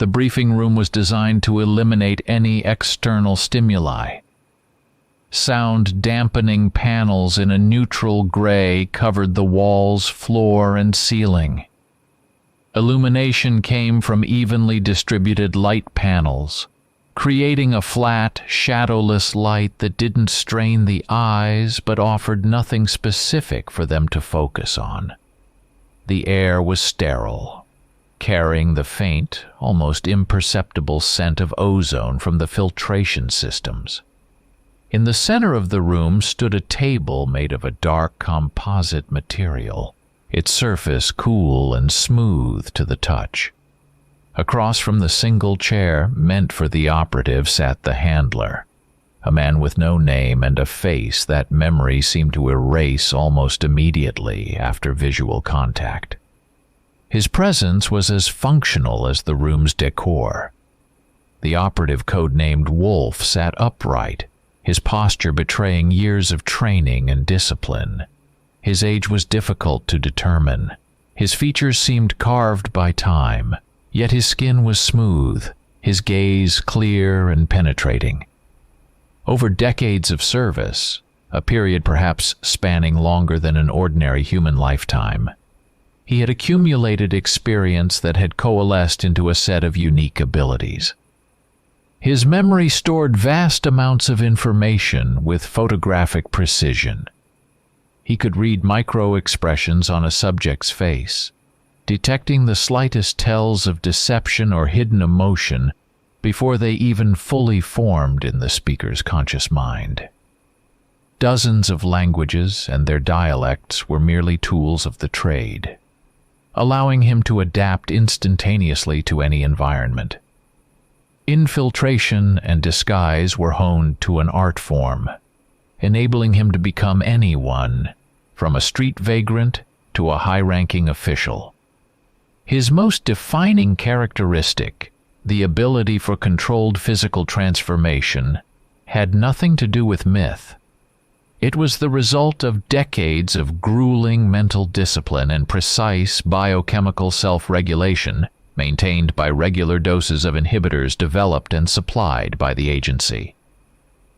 The briefing room was designed to eliminate any external stimuli. Sound-dampening panels in a neutral gray covered the walls, floor, and ceiling. Illumination came from evenly distributed light panels, creating a flat, shadowless light that didn't strain the eyes but offered nothing specific for them to focus on. The air was sterile, carrying the faint, almost imperceptible scent of ozone from the filtration systems. In the center of the room stood a table made of a dark composite material, its surface cool and smooth to the touch. Across from the single chair meant for the operative sat the handler, a man with no name and a face that memory seemed to erase almost immediately after visual contact. His presence was as functional as the room's decor. The operative, codenamed Wolf, sat upright, his posture betraying years of training and discipline. His age was difficult to determine. His features seemed carved by time, yet his skin was smooth, his gaze clear and penetrating. Over decades of service, a period perhaps spanning longer than an ordinary human lifetime, he had accumulated experience that had coalesced into a set of unique abilities. His memory stored vast amounts of information with photographic precision. He could read micro-expressions on a subject's face, detecting the slightest tells of deception or hidden emotion before they even fully formed in the speaker's conscious mind. Dozens of languages and their dialects were merely tools of the trade, allowing him to adapt instantaneously to any environment. Infiltration and disguise were honed to an art form, enabling him to become anyone, from a street vagrant to a high-ranking official. His most defining characteristic, the ability for controlled physical transformation, had nothing to do with myth. It was the result of decades of grueling mental discipline and precise biochemical self-regulation, maintained by regular doses of inhibitors developed and supplied by the agency.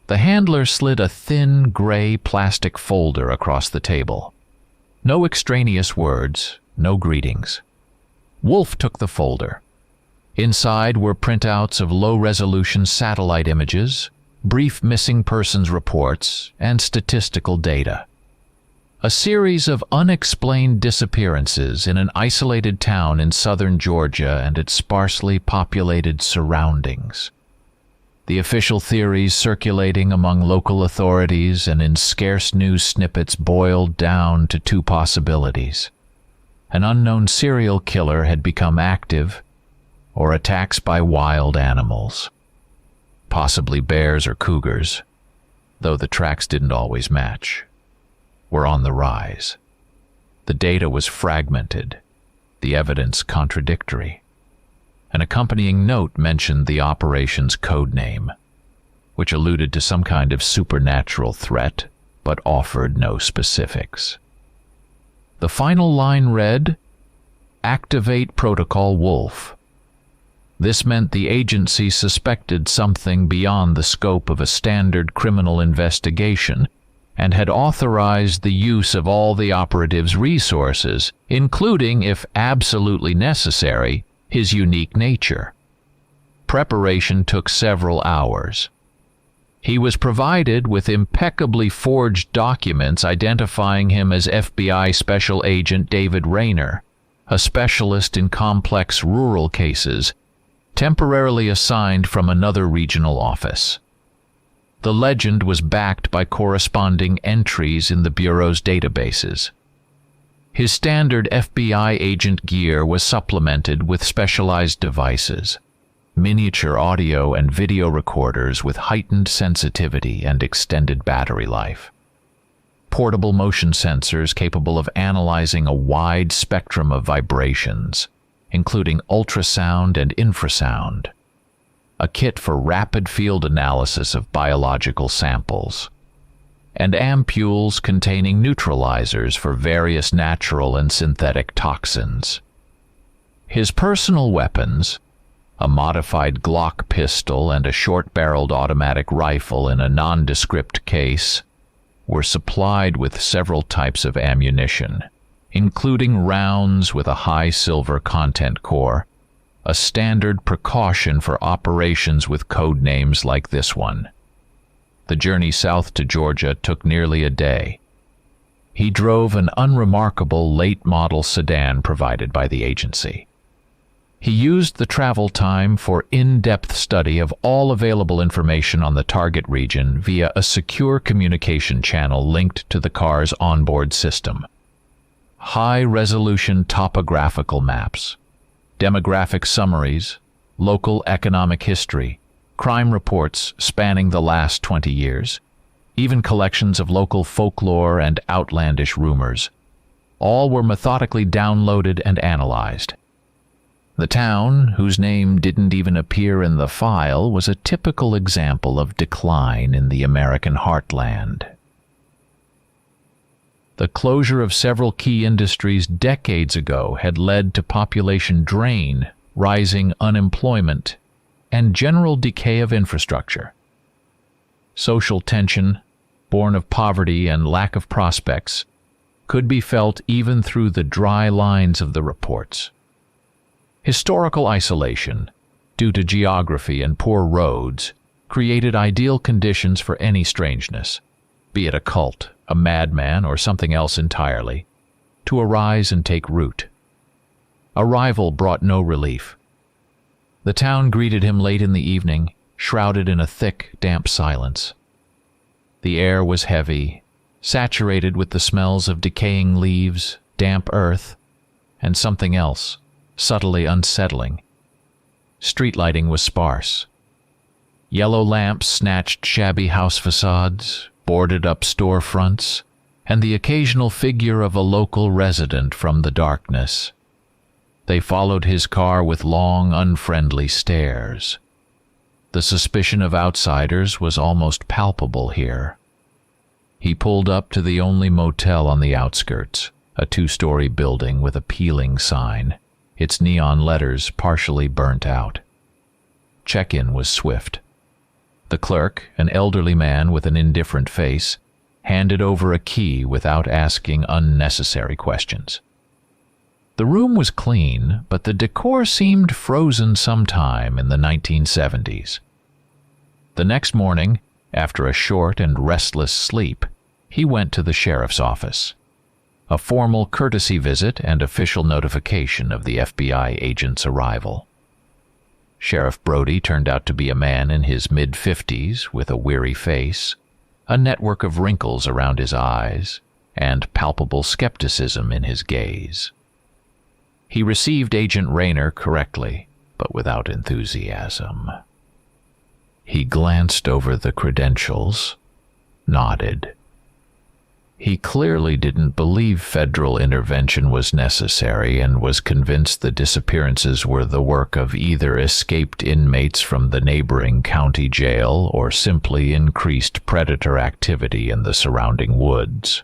The handler slid a thin, gray plastic folder across the table. No extraneous words, no greetings. Wolf took the folder. Inside were printouts of low-resolution satellite images, brief missing persons reports, and statistical data. A series of unexplained disappearances in an isolated town in southern Georgia and its sparsely populated surroundings. The official theories circulating among local authorities and in scarce news snippets boiled down to two possibilities. An unknown serial killer had become active, or attacks by wild animals. Possibly bears or cougars, though the tracks didn't always match, were on the rise. The data was fragmented, the evidence contradictory. An accompanying note mentioned the operation's code name, which alluded to some kind of supernatural threat, but offered no specifics. The final line read, "Activate Protocol Wolf." This meant the agency suspected something beyond the scope of a standard criminal investigation and had authorized the use of all the operative's resources, including, if absolutely necessary, his unique nature. Preparation took several hours. He was provided with impeccably forged documents identifying him as FBI Special Agent David Rayner, a specialist in complex rural cases, temporarily assigned from another regional office. The legend was backed by corresponding entries in the Bureau's databases. His standard FBI agent gear was supplemented with specialized devices, miniature audio and video recorders with heightened sensitivity and extended battery life. Portable motion sensors capable of analyzing a wide spectrum of vibrations, including ultrasound and infrasound. A kit for rapid field analysis of biological samples, and ampules containing neutralizers for various natural and synthetic toxins. His personal weapons, a modified Glock pistol, and a short-barreled automatic rifle in a nondescript case were supplied with several types of ammunition, including rounds with a high silver content core, a standard precaution for operations with code names like this one. The journey south to Georgia took nearly a day. He drove an unremarkable late-model sedan provided by the agency. He used the travel time for in-depth study of all available information on the target region via a secure communication channel linked to the car's onboard system. High-resolution topographical maps, demographic summaries, local economic history, crime reports spanning the last 20 years, even collections of local folklore and outlandish rumors. All were methodically downloaded and analyzed. The town, whose name didn't even appear in the file, was a typical example of decline in the American heartland. The closure of several key industries decades ago had led to population drain, rising unemployment, and general decay of infrastructure. Social tension, born of poverty and lack of prospects, could be felt even through the dry lines of the reports. Historical isolation, due to geography and poor roads, created ideal conditions for any strangeness, be it a cult, a madman, or something else entirely, to arise and take root. Arrival brought no relief. The town greeted him late in the evening, shrouded in a thick, damp silence. The air was heavy, saturated with the smells of decaying leaves, damp earth, and something else, subtly unsettling. Street lighting was sparse. Yellow lamps snatched shabby house facades, boarded-up storefronts, and the occasional figure of a local resident from the darkness. They followed his car with long, unfriendly stares. The suspicion of outsiders was almost palpable here. He pulled up to the only motel on the outskirts, a 2-story building with a peeling sign, its neon letters partially burnt out. Check-in was swift. The clerk, an elderly man with an indifferent face, handed over a key without asking unnecessary questions. The room was clean, but the decor seemed frozen sometime in the 1970s. The next morning, after a short and restless sleep, he went to the sheriff's office. A formal courtesy visit and official notification of the FBI agent's arrival. Sheriff Brody turned out to be a man in his mid-50s with a weary face, a network of wrinkles around his eyes, and palpable skepticism in his gaze. He received Agent Rayner correctly, but without enthusiasm. He glanced over the credentials, nodded. He clearly didn't believe federal intervention was necessary and was convinced the disappearances were the work of either escaped inmates from the neighboring county jail or simply increased predator activity in the surrounding woods.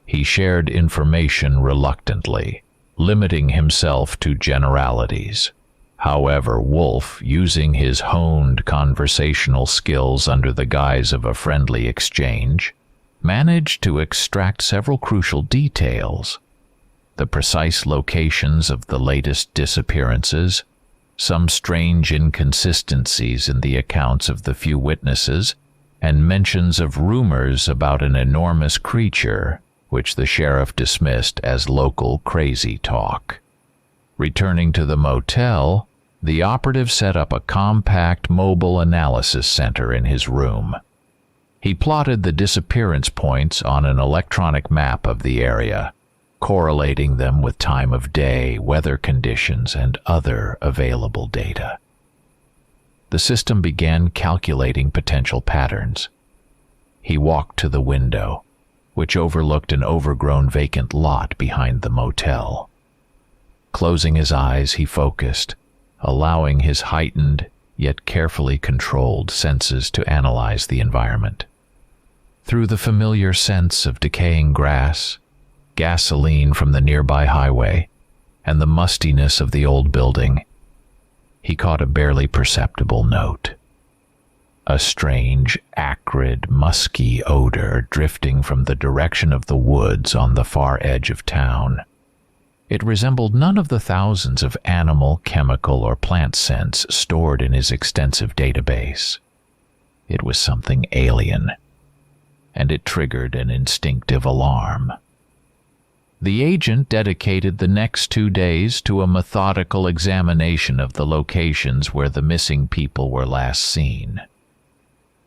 He shared information reluctantly, limiting himself to generalities. However, Wolf, using his honed conversational skills under the guise of a friendly exchange, managed to extract several crucial details: the precise locations of the latest disappearances, some strange inconsistencies in the accounts of the few witnesses, and mentions of rumors about an enormous creature, which the sheriff dismissed as local crazy talk. Returning to the motel, the operative set up a compact mobile analysis center in his room. He plotted the disappearance points on an electronic map of the area, correlating them with time of day, weather conditions, and other available data. The system began calculating potential patterns. He walked to the window, which overlooked an overgrown vacant lot behind the motel. Closing his eyes, he focused, allowing his heightened, yet carefully controlled senses to analyze the environment. Through the familiar scents of decaying grass, gasoline from the nearby highway, and the mustiness of the old building, he caught a barely perceptible note. A strange, acrid, musky odor drifting from the direction of the woods on the far edge of town. It resembled none of the thousands of animal, chemical, or plant scents stored in his extensive database. It was something alien, and it triggered an instinctive alarm. The agent dedicated the next 2 days to a methodical examination of the locations where the missing people were last seen.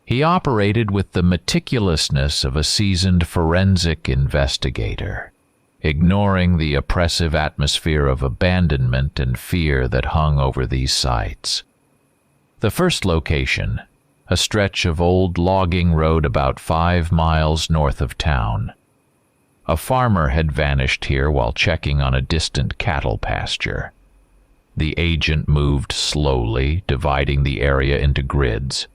He operated with the meticulousness of a seasoned forensic investigator, ignoring the oppressive atmosphere of abandonment and fear that hung over these sites. The first location, a stretch of old logging road about 5 miles north of town. A farmer had vanished here while checking on a distant cattle pasture. The agent moved slowly, dividing the area into grids.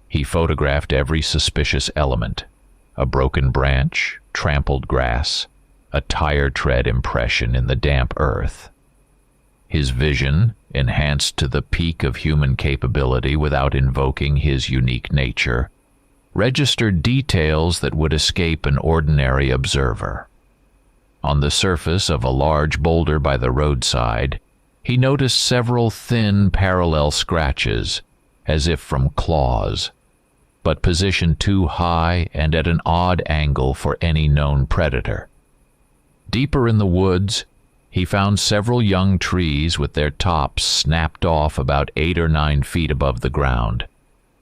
He photographed every suspicious element: a broken branch, trampled grass, a tire tread impression in the damp earth. His vision, enhanced to the peak of human capability without invoking his unique nature, registered details that would escape an ordinary observer. On the surface of a large boulder by the roadside, he noticed several thin parallel scratches, as if from claws, but positioned too high and at an odd angle for any known predator. Deeper in the woods, he found several young trees with their tops snapped off about 8 or 9 feet above the ground,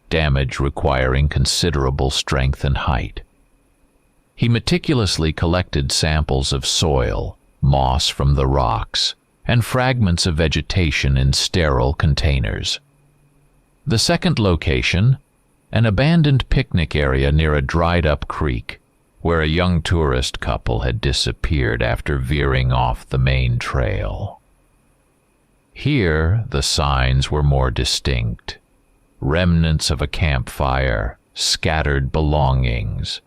damage requiring considerable strength and height. He meticulously collected samples of soil, moss from the rocks, and fragments of vegetation in sterile containers. The second location, an abandoned picnic area near a dried-up creek, where a young tourist couple had disappeared after veering off the main trail. Here, the signs were more distinct. Remnants of a campfire, scattered belongings,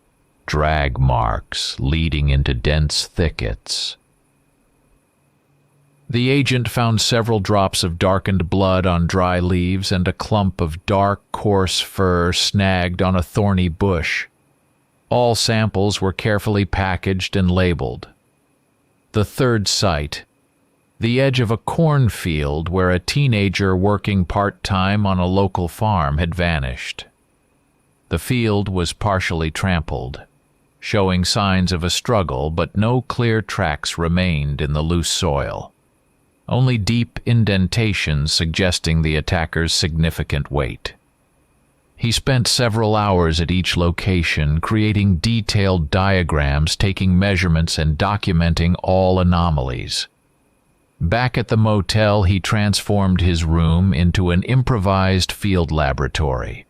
drag marks leading into dense thickets. The agent found several drops of darkened blood on dry leaves and a clump of dark, coarse fur snagged on a thorny bush. All samples were carefully packaged and labeled. The third site, the edge of a cornfield where a teenager working part-time on a local farm had vanished. The field was partially trampled, showing signs of a struggle, but no clear tracks remained in the loose soil. Only deep indentations suggesting the attacker's significant weight. He spent several hours at each location, creating detailed diagrams, taking measurements, and documenting all anomalies. Back at the motel, he transformed his room into an improvised field laboratory.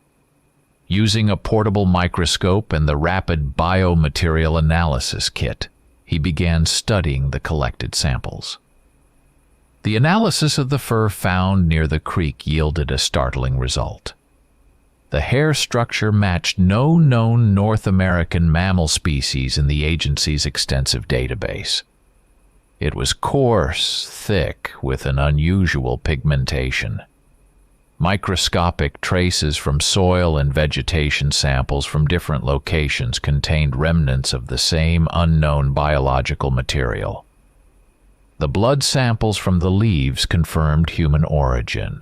Using a portable microscope and the rapid biomaterial analysis kit, he began studying the collected samples. The analysis of the fur found near the creek yielded a startling result. The hair structure matched no known North American mammal species in the agency's extensive database. It was coarse, thick, with an unusual pigmentation. Microscopic traces from soil and vegetation samples from different locations contained remnants of the same unknown biological material. The blood samples from the leaves confirmed human origin.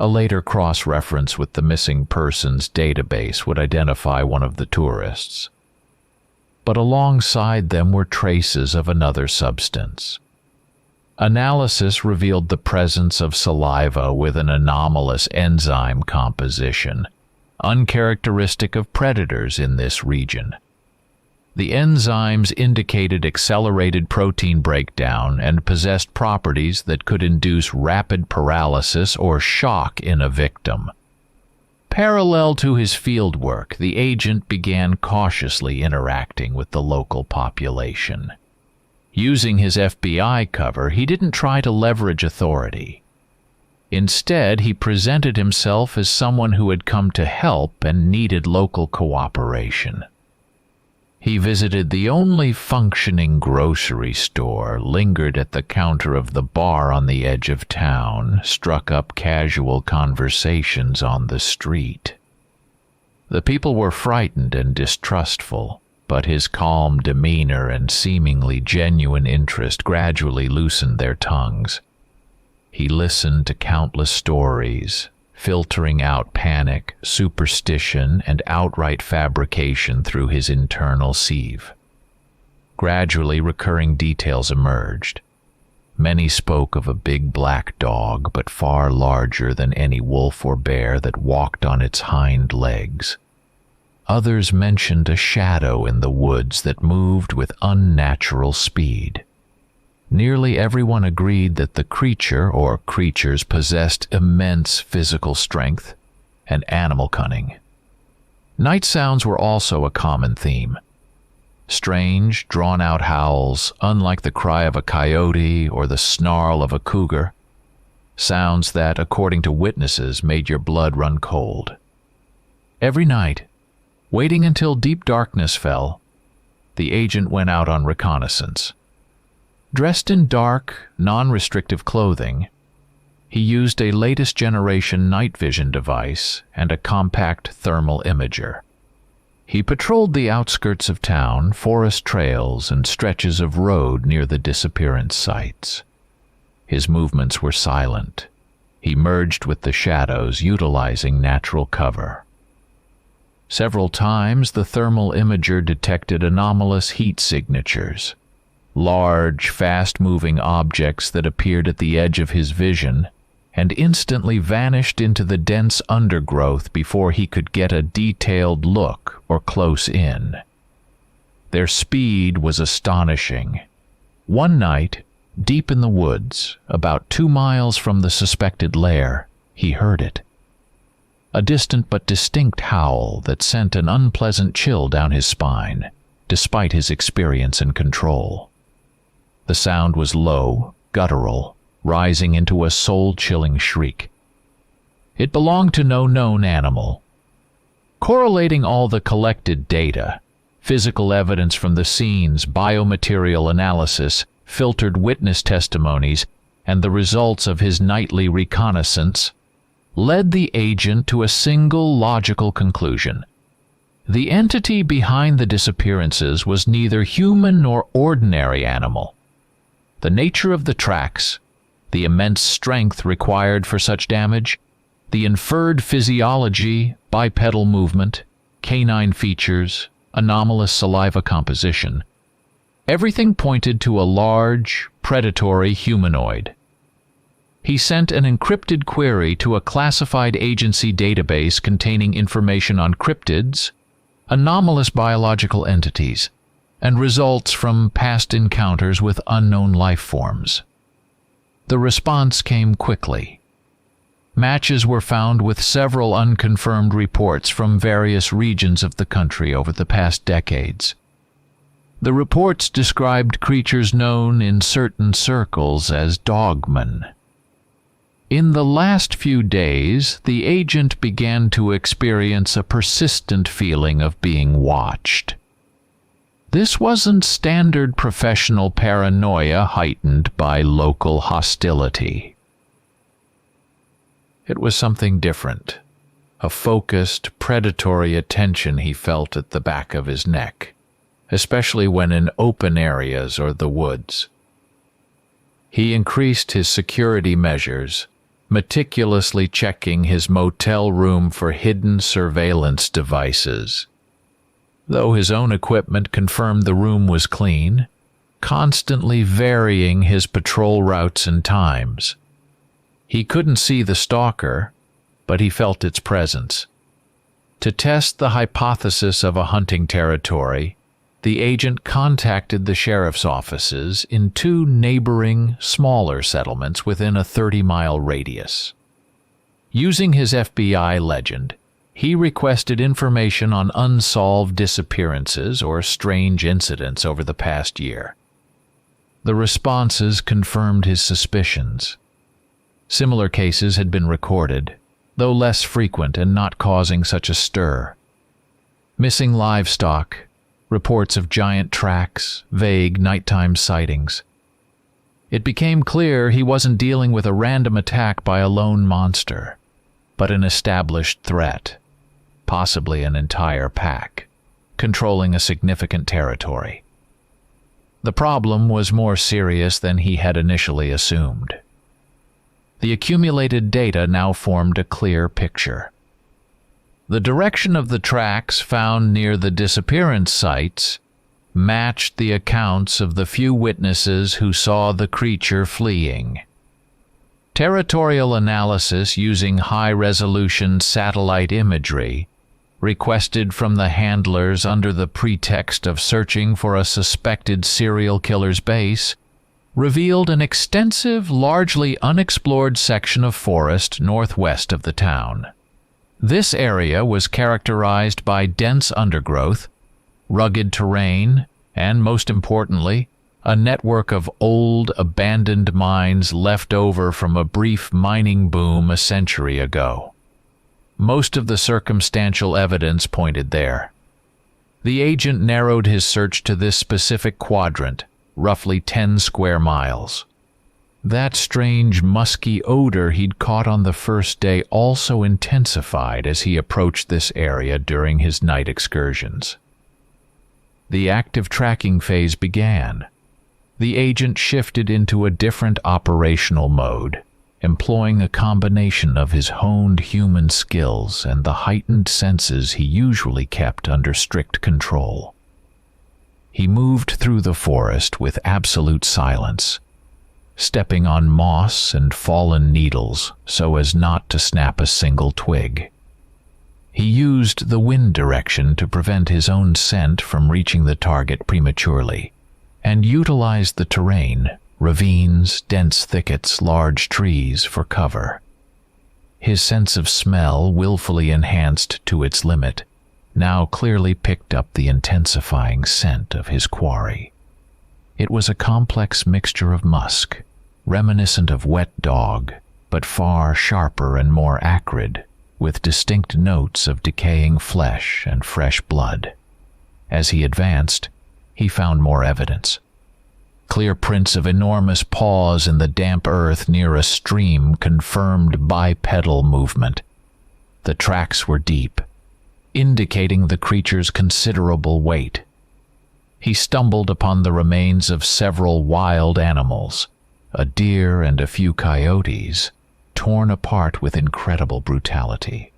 A later cross-reference with the missing persons database would identify one of the tourists. But alongside them were traces of another substance. Analysis revealed the presence of saliva with an anomalous enzyme composition, uncharacteristic of predators in this region. The enzymes indicated accelerated protein breakdown and possessed properties that could induce rapid paralysis or shock in a victim. Parallel to his fieldwork, the agent began cautiously interacting with the local population. Using his FBI cover, he didn't try to leverage authority. Instead, he presented himself as someone who had come to help and needed local cooperation. He visited the only functioning grocery store, lingered at the counter of the bar on the edge of town, struck up casual conversations on the street. The people were frightened and distrustful, but his calm demeanor and seemingly genuine interest gradually loosened their tongues. He listened to countless stories, filtering out panic, superstition, and outright fabrication through his internal sieve. Gradually, recurring details emerged. Many spoke of a big black dog, but far larger than any wolf or bear, that walked on its hind legs. Others mentioned a shadow in the woods that moved with unnatural speed. Nearly everyone agreed that the creature or creatures possessed immense physical strength and animal cunning. Night sounds were also a common theme. Strange, drawn-out howls, unlike the cry of a coyote or the snarl of a cougar. Sounds that, according to witnesses, made your blood run cold. Every night, waiting until deep darkness fell, the agent went out on reconnaissance. Dressed in dark, non-restrictive clothing, he used a latest-generation night vision device and a compact thermal imager. He patrolled the outskirts of town, forest trails, and stretches of road near the disappearance sites. His movements were silent. He merged with the shadows, utilizing natural cover. Several times, the thermal imager detected anomalous heat signatures. Large, fast-moving objects that appeared at the edge of his vision and instantly vanished into the dense undergrowth before he could get a detailed look or close in. Their speed was astonishing. One night, deep in the woods, about 2 miles from the suspected lair, he heard it. A distant but distinct howl that sent an unpleasant chill down his spine, despite his experience and control. The sound was low, guttural, rising into a soul-chilling shriek. It belonged to no known animal. Correlating all the collected data, physical evidence from the scenes, biomaterial analysis, filtered witness testimonies, and the results of his nightly reconnaissance, led the agent to a single logical conclusion. The entity behind the disappearances was neither human nor ordinary animal. The nature of the tracks, the immense strength required for such damage, the inferred physiology, bipedal movement, canine features, anomalous saliva composition, everything pointed to a large, predatory humanoid. He sent an encrypted query to a classified agency database containing information on cryptids, anomalous biological entities, and results from past encounters with unknown life forms. The response came quickly. Matches were found with several unconfirmed reports from various regions of the country over the past decades. The reports described creatures known in certain circles as DOGMAN. In the last few days, the agent began to experience a persistent feeling of being watched. This wasn't standard professional paranoia heightened by local hostility. It was something different, a focused, predatory attention he felt at the back of his neck, especially when in open areas or the woods. He increased his security measures, meticulously checking his motel room for hidden surveillance devices. Though his own equipment confirmed the room was clean, constantly varying his patrol routes and times. He couldn't see the stalker, but he felt its presence. To test the hypothesis of a hunting territory, the agent contacted the sheriff's offices in 2 neighboring, smaller settlements within a 30-mile radius. Using his FBI legend, he requested information on unsolved disappearances or strange incidents over the past year. The responses confirmed his suspicions. Similar cases had been recorded, though less frequent and not causing such a stir. Missing livestock, reports of giant tracks, vague nighttime sightings. It became clear he wasn't dealing with a random attack by a lone monster, but an established threat, possibly an entire pack, controlling a significant territory. The problem was more serious than he had initially assumed. The accumulated data now formed a clear picture. The direction of the tracks found near the disappearance sites matched the accounts of the few witnesses who saw the creature fleeing. Territorial analysis using high-resolution satellite imagery, requested from the handlers under the pretext of searching for a suspected serial killer's base, revealed an extensive, largely unexplored section of forest northwest of the town. This area was characterized by dense undergrowth, rugged terrain, and, most importantly, a network of old, abandoned mines left over from a brief mining boom a century ago. Most of the circumstantial evidence pointed there. The agent narrowed his search to this specific quadrant, roughly 10 square miles. That strange, musky odor he'd caught on the first day also intensified as he approached this area during his night excursions. The active tracking phase began. The agent shifted into a different operational mode, employing a combination of his honed human skills and the heightened senses he usually kept under strict control. He moved through the forest with absolute silence, stepping on moss and fallen needles so as not to snap a single twig. He used the wind direction to prevent his own scent from reaching the target prematurely, and utilized the terrain, ravines, dense thickets, large trees, for cover. His sense of smell, willfully enhanced to its limit, now clearly picked up the intensifying scent of his quarry. It was a complex mixture of musk, reminiscent of wet dog, but far sharper and more acrid, with distinct notes of decaying flesh and fresh blood. As he advanced, he found more evidence. Clear prints of enormous paws in the damp earth near a stream confirmed bipedal movement. The tracks were deep, indicating the creature's considerable weight. He stumbled upon the remains of several wild animals, a deer and a few coyotes, torn apart with incredible brutality.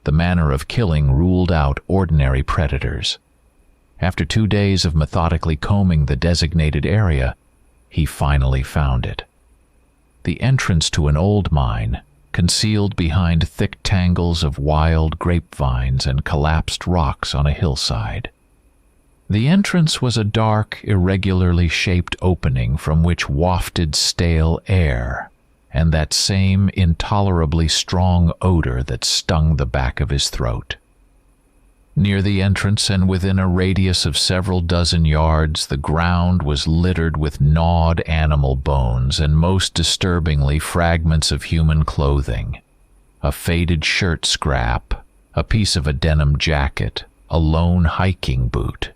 The manner of killing ruled out ordinary predators. After 2 days of methodically combing the designated area, he finally found it. The entrance to an old mine, concealed behind thick tangles of wild grapevines and collapsed rocks on a hillside. The entrance was a dark, irregularly shaped opening from which wafted stale air, and that same intolerably strong odor that stung the back of his throat. Near the entrance and within a radius of several dozen yards, the ground was littered with gnawed animal bones and, most disturbingly, fragments of human clothing. A faded shirt scrap, a piece of a denim jacket, a lone hiking boot.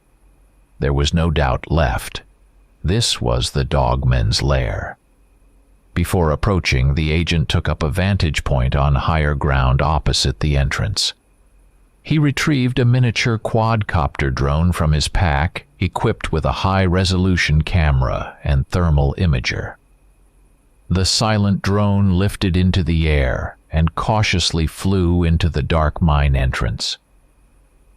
There was no doubt left. This was the DOGMAN's lair. Before approaching, the agent took up a vantage point on higher ground opposite the entrance. He retrieved a miniature quadcopter drone from his pack, equipped with a high-resolution camera and thermal imager. The silent drone lifted into the air and cautiously flew into the dark mine entrance.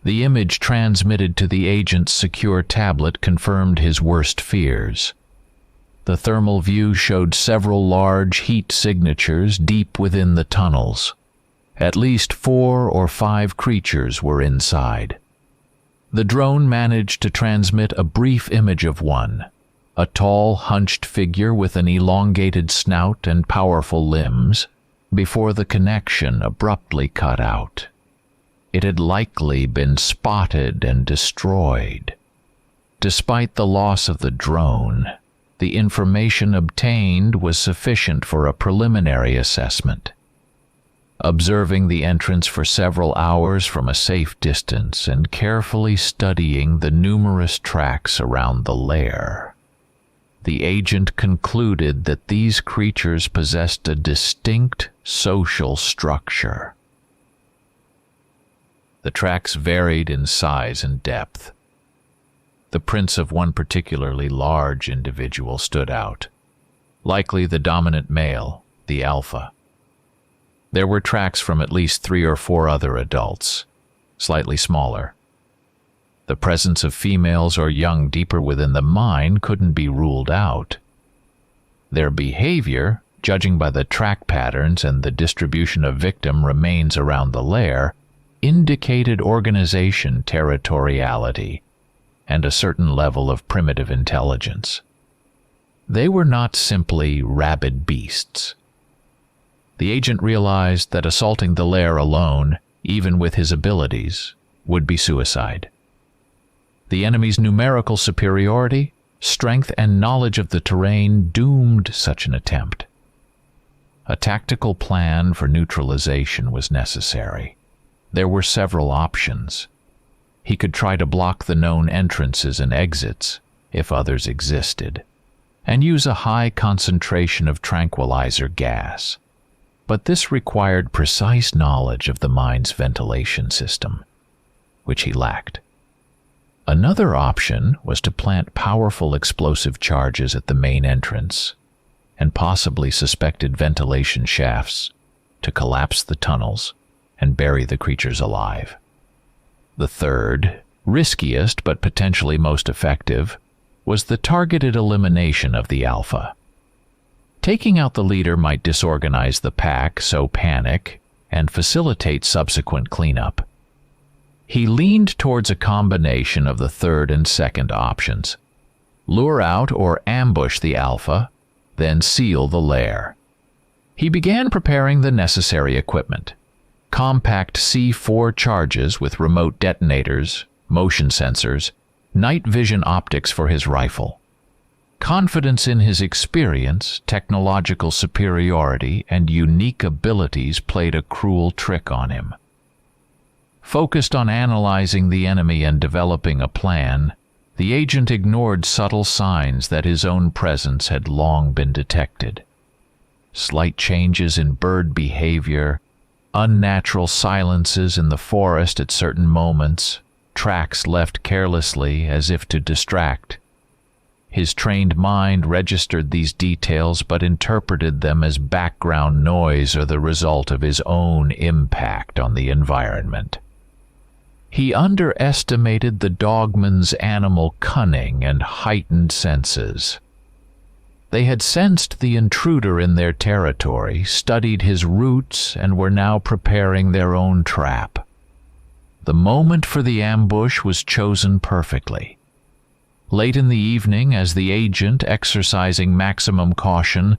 The image transmitted to the agent's secure tablet confirmed his worst fears. The thermal view showed several large heat signatures deep within the tunnels. At least 4 or 5 creatures were inside. The drone managed to transmit a brief image of one, a tall, hunched figure with an elongated snout and powerful limbs, before the connection abruptly cut out. It had likely been spotted and destroyed. Despite the loss of the drone, the information obtained was sufficient for a preliminary assessment. observing the entrance for several hours from a safe distance and carefully studying the numerous tracks around the lair. The agent concluded that these creatures possessed a distinct social structure. The tracks varied in size and depth. The prints of one particularly large individual stood out, likely the dominant male, the alpha. There were tracks from at least 3 or 4 other adults, slightly smaller. The presence of females or young deeper within the mine couldn't be ruled out. Their behavior, judging by the track patterns and the distribution of victim remains around the lair, indicated organization, territoriality, and a certain level of primitive intelligence. They were not simply rabid beasts. The agent realized that assaulting the lair alone, even with his abilities, would be suicide. The enemy's numerical superiority, strength, and knowledge of the terrain doomed such an attempt. A tactical plan for neutralization was necessary. There were several options. He could try to block the known entrances and exits, if others existed, and use a high concentration of tranquilizer gas. But this required precise knowledge of the mine's ventilation system, which he lacked. Another option was to plant powerful explosive charges at the main entrance and possibly suspected ventilation shafts to collapse the tunnels and bury the creatures alive. The third, riskiest but potentially most effective, was the targeted elimination of the alpha. Taking out the leader might disorganize the pack, sow panic, and facilitate subsequent cleanup. He leaned towards a combination of the third and second options. Lure out or ambush the alpha, then seal the lair. He began preparing the necessary equipment. Compact C4 charges with remote detonators, motion sensors, night vision optics for his rifle. Confidence in his experience, technological superiority, and unique abilities played a cruel trick on him. Focused on analyzing the enemy and developing a plan, the agent ignored subtle signs that his own presence had long been detected. Slight changes in bird behavior, unnatural silences in the forest at certain moments, tracks left carelessly as if to distract. His trained mind registered these details but interpreted them as background noise or the result of his own impact on the environment. He underestimated the dogman's animal cunning and heightened senses. They had sensed the intruder in their territory, studied his routes, and were now preparing their own trap. The moment for the ambush was chosen perfectly. Late in the evening, as the agent, exercising maximum caution,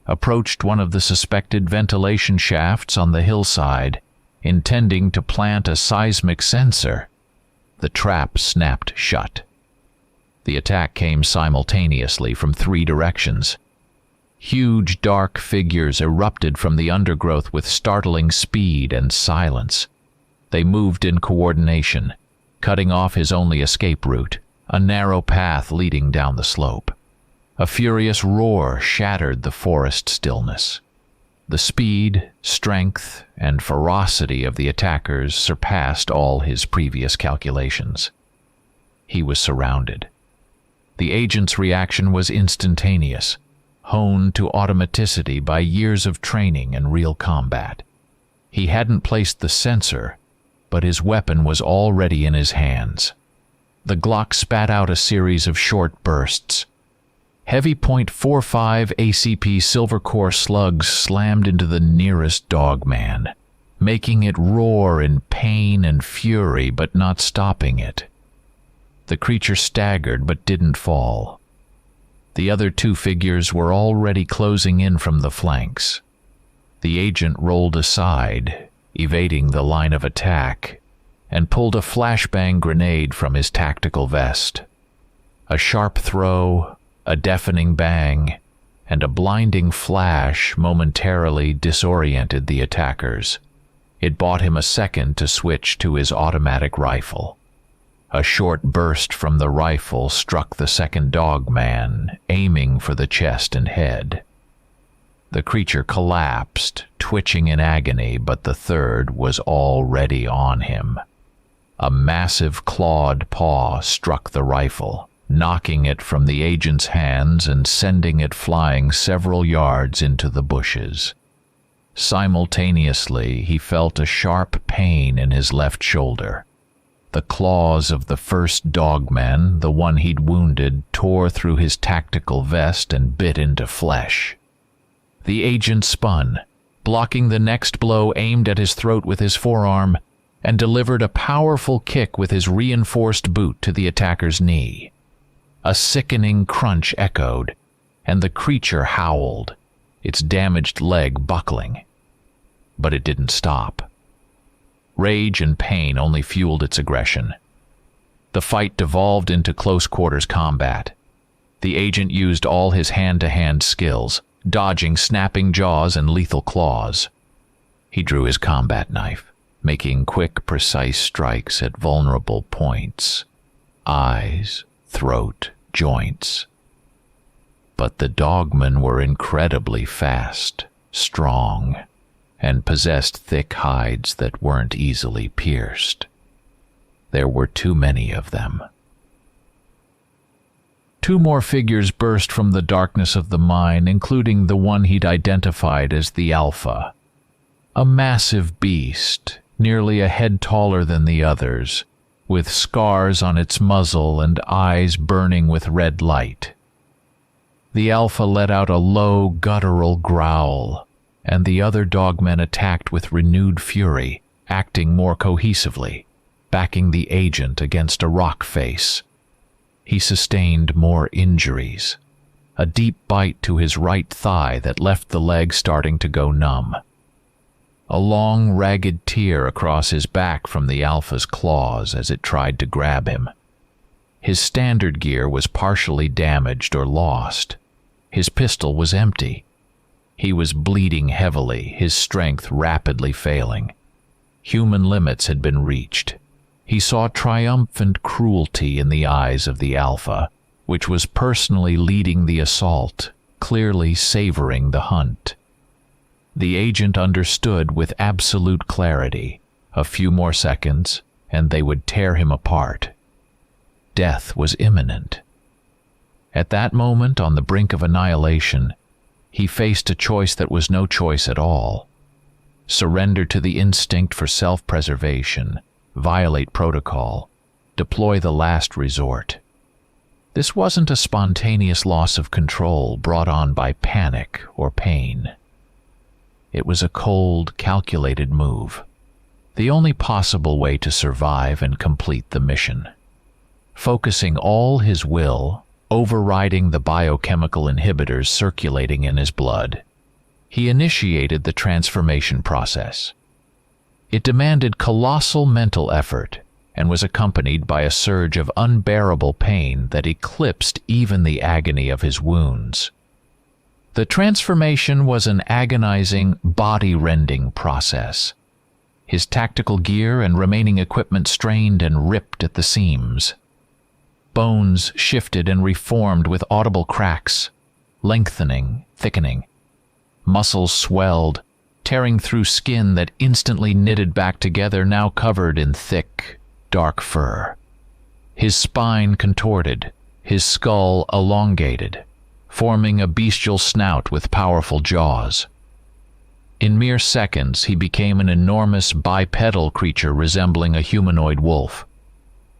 approached one of the suspected ventilation shafts on the hillside, intending to plant a seismic sensor, the trap snapped shut. The attack came simultaneously from 3 directions. Huge dark figures erupted from the undergrowth with startling speed and silence. They moved in coordination, cutting off his only escape route, a narrow path leading down the slope. A furious roar shattered the forest stillness. The speed, strength, and ferocity of the attackers surpassed all his previous calculations. He was surrounded. The agent's reaction was instantaneous, honed to automaticity by years of training and real combat. He hadn't placed the sensor, but his weapon was already in his hands. The Glock spat out a series of short bursts. Heavy .45 ACP silver core slugs slammed into the nearest dogman, making it roar in pain and fury but not stopping it. The creature staggered but didn't fall. The other 2 figures were already closing in from the flanks. The agent rolled aside, evading the line of attack, and pulled a flashbang grenade from his tactical vest. A sharp throw, a deafening bang, and a blinding flash momentarily disoriented the attackers, It bought him a second to switch to his automatic rifle. A short burst from the rifle struck the second dogman, aiming for the chest and head. The creature collapsed, twitching in agony, but the third was already on him. A massive clawed paw struck the rifle, knocking it from the agent's hands and sending it flying several yards into the bushes. Simultaneously, he felt a sharp pain in his left shoulder. The claws of the first dogman, the one he'd wounded, tore through his tactical vest and bit into flesh. The agent spun, blocking the next blow aimed at his throat with his forearm, and delivered a powerful kick with his reinforced boot to the attacker's knee. A sickening crunch echoed, and the creature howled, its damaged leg buckling. But it didn't stop. Rage and pain only fueled its aggression. The fight devolved into close-quarters combat. The agent used all his hand-to-hand skills, dodging snapping jaws and lethal claws. He drew his combat knife, making quick, precise strikes at vulnerable points: eyes, throat, joints. But the dogmen were incredibly fast, strong, and possessed thick hides that weren't easily pierced. There were too many of them. Two more figures burst from the darkness of the mine, including the one he'd identified as the Alpha. A massive beast, nearly a head taller than the others, with scars on its muzzle and eyes burning with red light. The Alpha let out a low, guttural growl, and the other dogmen attacked with renewed fury, acting more cohesively, backing the agent against a rock face. He sustained more injuries, a deep bite to his right thigh that left the leg starting to go numb. A long, ragged tear across his back from the Alpha's claws as it tried to grab him. His standard gear was partially damaged or lost. His pistol was empty. He was bleeding heavily, his strength rapidly failing. Human limits had been reached. He saw triumphant cruelty in the eyes of the Alpha, which was personally leading the assault, clearly savoring the hunt. The agent understood with absolute clarity. A few more seconds, and they would tear him apart. Death was imminent. At that moment, on the brink of annihilation, he faced a choice that was no choice at all. Surrender to the instinct for self-preservation, violate protocol, deploy the last resort. This wasn't a spontaneous loss of control brought on by panic or pain. It was a cold, calculated move, the only possible way to survive and complete the mission. Focusing all his will, overriding the biochemical inhibitors circulating in his blood, he initiated the transformation process. It demanded colossal mental effort and was accompanied by a surge of unbearable pain that eclipsed even the agony of his wounds. The transformation was an agonizing, body-rending process. His tactical gear and remaining equipment strained and ripped at the seams. Bones shifted and reformed with audible cracks, lengthening, thickening. Muscles swelled, tearing through skin that instantly knitted back together, now covered in thick, dark fur. His spine contorted, his skull elongated, forming a bestial snout with powerful jaws. In mere seconds, he became an enormous bipedal creature resembling a humanoid wolf,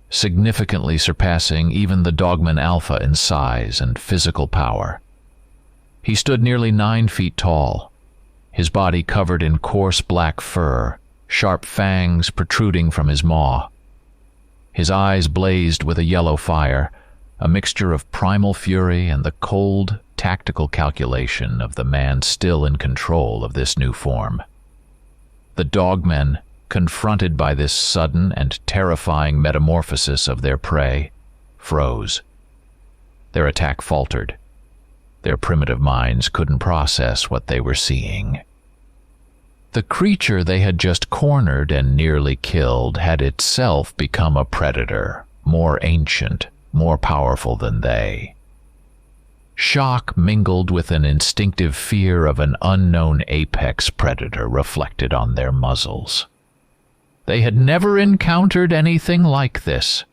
significantly surpassing even the Dogman Alpha in size and physical power. He stood nearly 9 feet tall, his body covered in coarse black fur, sharp fangs protruding from his maw. His eyes blazed with a yellow fire, a mixture of primal fury and the cold, tactical calculation of the man still in control of this new form. The dogmen, confronted by this sudden and terrifying metamorphosis of their prey, froze. Their attack faltered. Their primitive minds couldn't process what they were seeing. The creature they had just cornered and nearly killed had itself become a predator, more ancient, more powerful than they. Shock mingled with an instinctive fear of an unknown apex predator reflected on their muzzles. They had never encountered anything like this.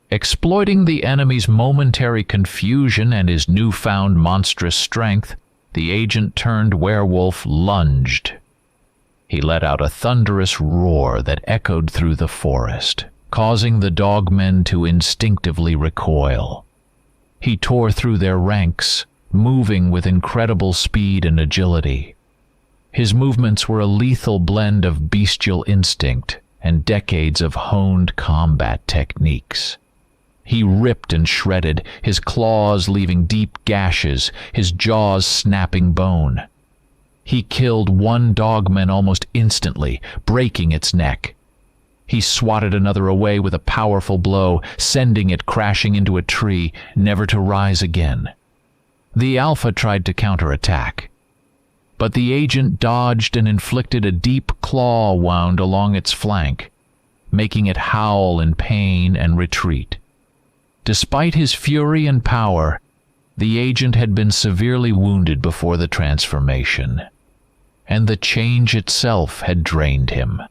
Exploiting the enemy's momentary confusion and his newfound monstrous strength, the agent-turned werewolf lunged. He let out a thunderous roar that echoed through the forest, causing the dogmen to instinctively recoil. He tore through their ranks, moving with incredible speed and agility. His movements were a lethal blend of bestial instinct and decades of honed combat techniques. He ripped and shredded, his claws leaving deep gashes, his jaws snapping bone. He killed one dogman almost instantly, breaking its neck. He swatted another away with a powerful blow, sending it crashing into a tree, never to rise again. The alpha tried to counterattack, but the agent dodged and inflicted a deep claw wound along its flank, making it howl in pain and retreat. Despite his fury and power, the agent had been severely wounded before the transformation, and the change itself had drained him.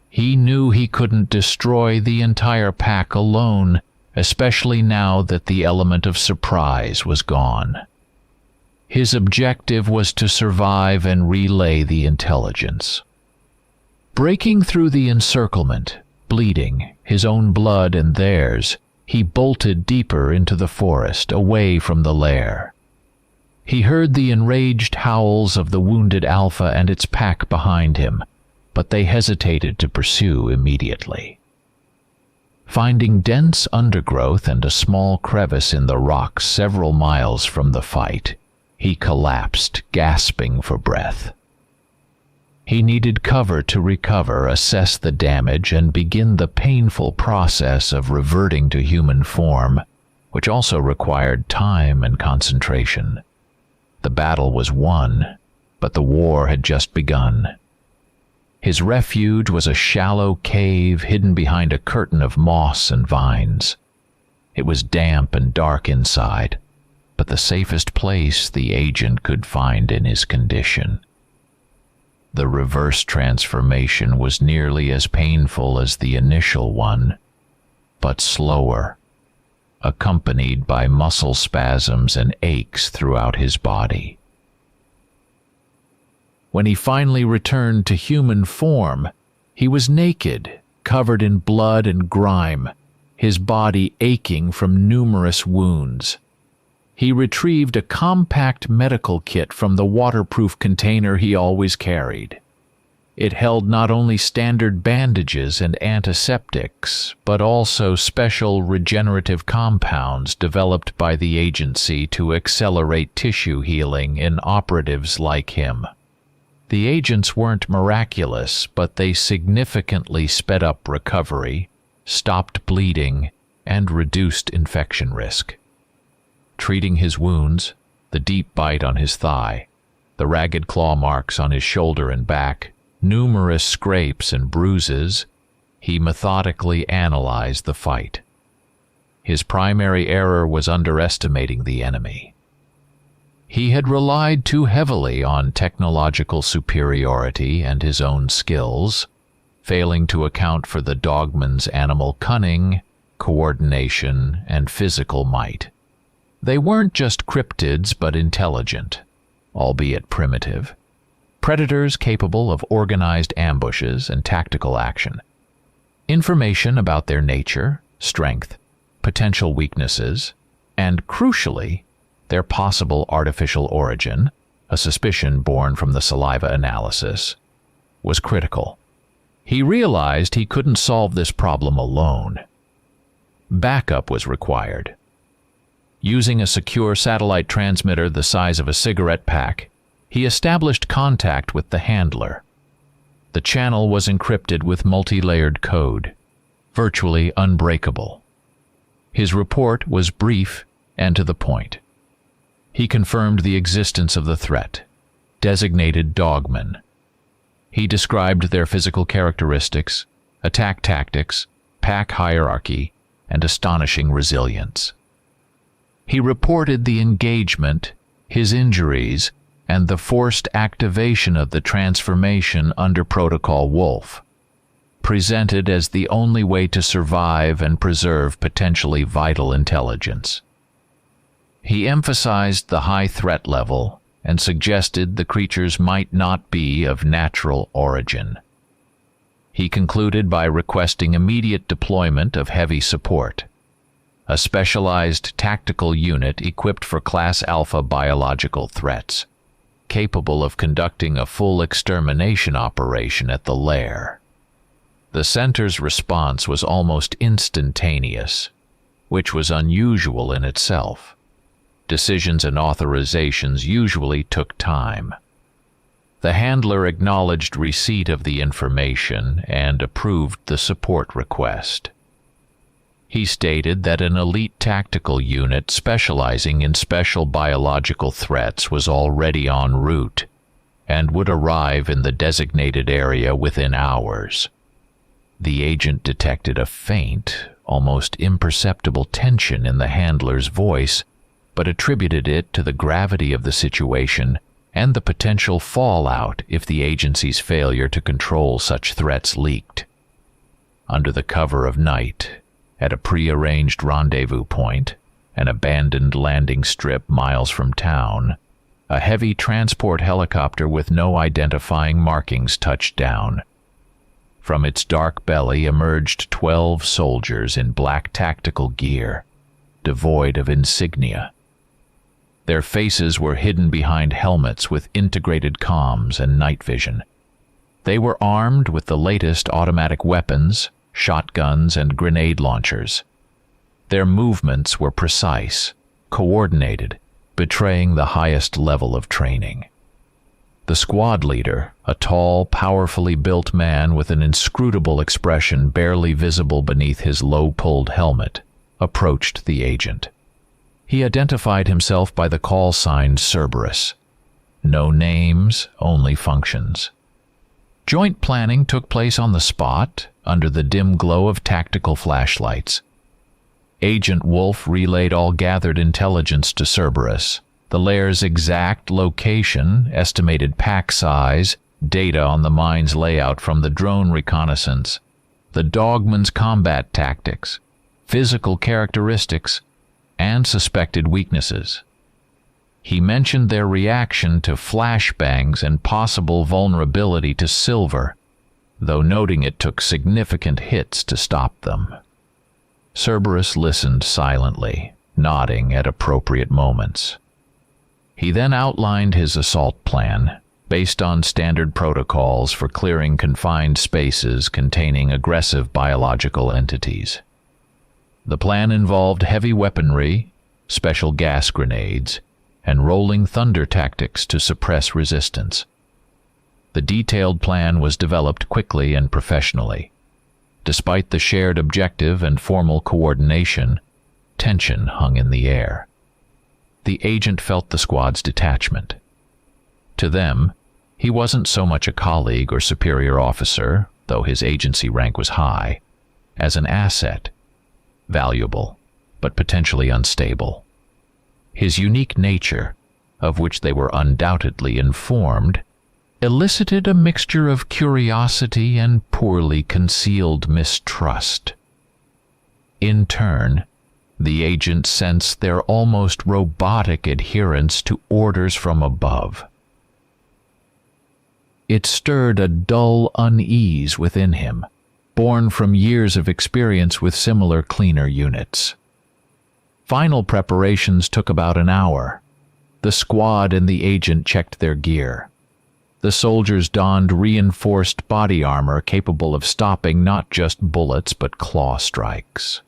He knew he couldn't destroy the entire pack alone, especially now that the element of surprise was gone. His objective was to survive and relay the intelligence. Breaking through the encirclement, bleeding, his own blood and theirs, he bolted deeper into the forest, away from the lair. He heard the enraged howls of the wounded alpha and its pack behind him, but they hesitated to pursue immediately. Finding dense undergrowth and a small crevice in the rocks several miles from the fight, he collapsed, gasping for breath. He needed cover to recover, assess the damage, and begin the painful process of reverting to human form, which also required time and concentration. The battle was won, but the war had just begun. His refuge was a shallow cave hidden behind a curtain of moss and vines. It was damp and dark inside, but the safest place the agent could find in his condition. The reverse transformation was nearly as painful as the initial one, but slower, accompanied by muscle spasms and aches throughout his body. When he finally returned to human form, he was naked, covered in blood and grime, his body aching from numerous wounds. He retrieved a compact medical kit from the waterproof container he always carried. It held not only standard bandages and antiseptics, but also special regenerative compounds developed by the agency to accelerate tissue healing in operatives like him. The agents weren't miraculous, but they significantly sped up recovery, stopped bleeding, and reduced infection risk. Treating his wounds, the deep bite on his thigh, the ragged claw marks on his shoulder and back, numerous scrapes and bruises, he methodically analyzed the fight. His primary error was underestimating the enemy. He had relied too heavily on technological superiority and his own skills, failing to account for the dogman's animal cunning, coordination, and physical might. They weren't just cryptids but intelligent, albeit primitive. Predators capable of organized ambushes and tactical action. Information about their nature, strength, potential weaknesses, and, crucially, their possible artificial origin, a suspicion born from the saliva analysis, was critical. He realized he couldn't solve this problem alone. Backup was required. Using a secure satellite transmitter the size of a cigarette pack, he established contact with the handler. The channel was encrypted with multi-layered code, virtually unbreakable. His report was brief and to the point. He confirmed the existence of the threat, designated DOGMAN. He described their physical characteristics, attack tactics, pack hierarchy, and astonishing resilience. He reported the engagement, his injuries, and the forced activation of the transformation under Protocol Wolf, presented as the only way to survive and preserve potentially vital intelligence. He emphasized the high threat level and suggested the creatures might not be of natural origin. He concluded by requesting immediate deployment of heavy support, a specialized tactical unit equipped for Class Alpha biological threats, capable of conducting a full extermination operation at the lair. The center's response was almost instantaneous, which was unusual in itself. Decisions and authorizations usually took time. The handler acknowledged receipt of the information and approved the support request. He stated that an elite tactical unit specializing in special biological threats was already en route and would arrive in the designated area within hours. The agent detected a faint, almost imperceptible tension in the handler's voice, but attributed it to the gravity of the situation and the potential fallout if the agency's failure to control such threats leaked. Under the cover of night, at a pre-arranged rendezvous point, an abandoned landing strip miles from town, a heavy transport helicopter with no identifying markings touched down. From its dark belly emerged 12 soldiers in black tactical gear, devoid of insignia. Their faces were hidden behind helmets with integrated comms and night vision. They were armed with the latest automatic weapons, shotguns, and grenade launchers. Their movements were precise, coordinated, betraying the highest level of training. The squad leader, a tall, powerfully built man with an inscrutable expression barely visible beneath his low-pulled helmet, approached the agent. He identified himself by the call sign Cerberus. No names, only functions. Joint planning took place on the spot, under the dim glow of tactical flashlights. Agent Wolf relayed all gathered intelligence to Cerberus, the lair's exact location, estimated pack size, data on the mine's layout from the drone reconnaissance, the DOGMAN's combat tactics, physical characteristics, and suspected weaknesses. He mentioned their reaction to flashbangs and possible vulnerability to silver, though noting it took significant hits to stop them. Cerberus listened silently, nodding at appropriate moments. He then outlined his assault plan, based on standard protocols for clearing confined spaces containing aggressive biological entities. The plan involved heavy weaponry, special gas grenades, and rolling thunder tactics to suppress resistance. The detailed plan was developed quickly and professionally. Despite the shared objective and formal coordination, tension hung in the air. The agent felt the squad's detachment. To them, he wasn't so much a colleague or superior officer, though his agency rank was high, as an asset, valuable, but potentially unstable. His unique nature, of which they were undoubtedly informed, elicited a mixture of curiosity and poorly concealed mistrust. In turn, the agent sensed their almost robotic adherence to orders from above. It stirred a dull unease within him, born from years of experience with similar cleaner units. Final preparations took about an hour. The squad and the agent checked their gear. The soldiers donned reinforced body armor capable of stopping not just bullets but claw strikes.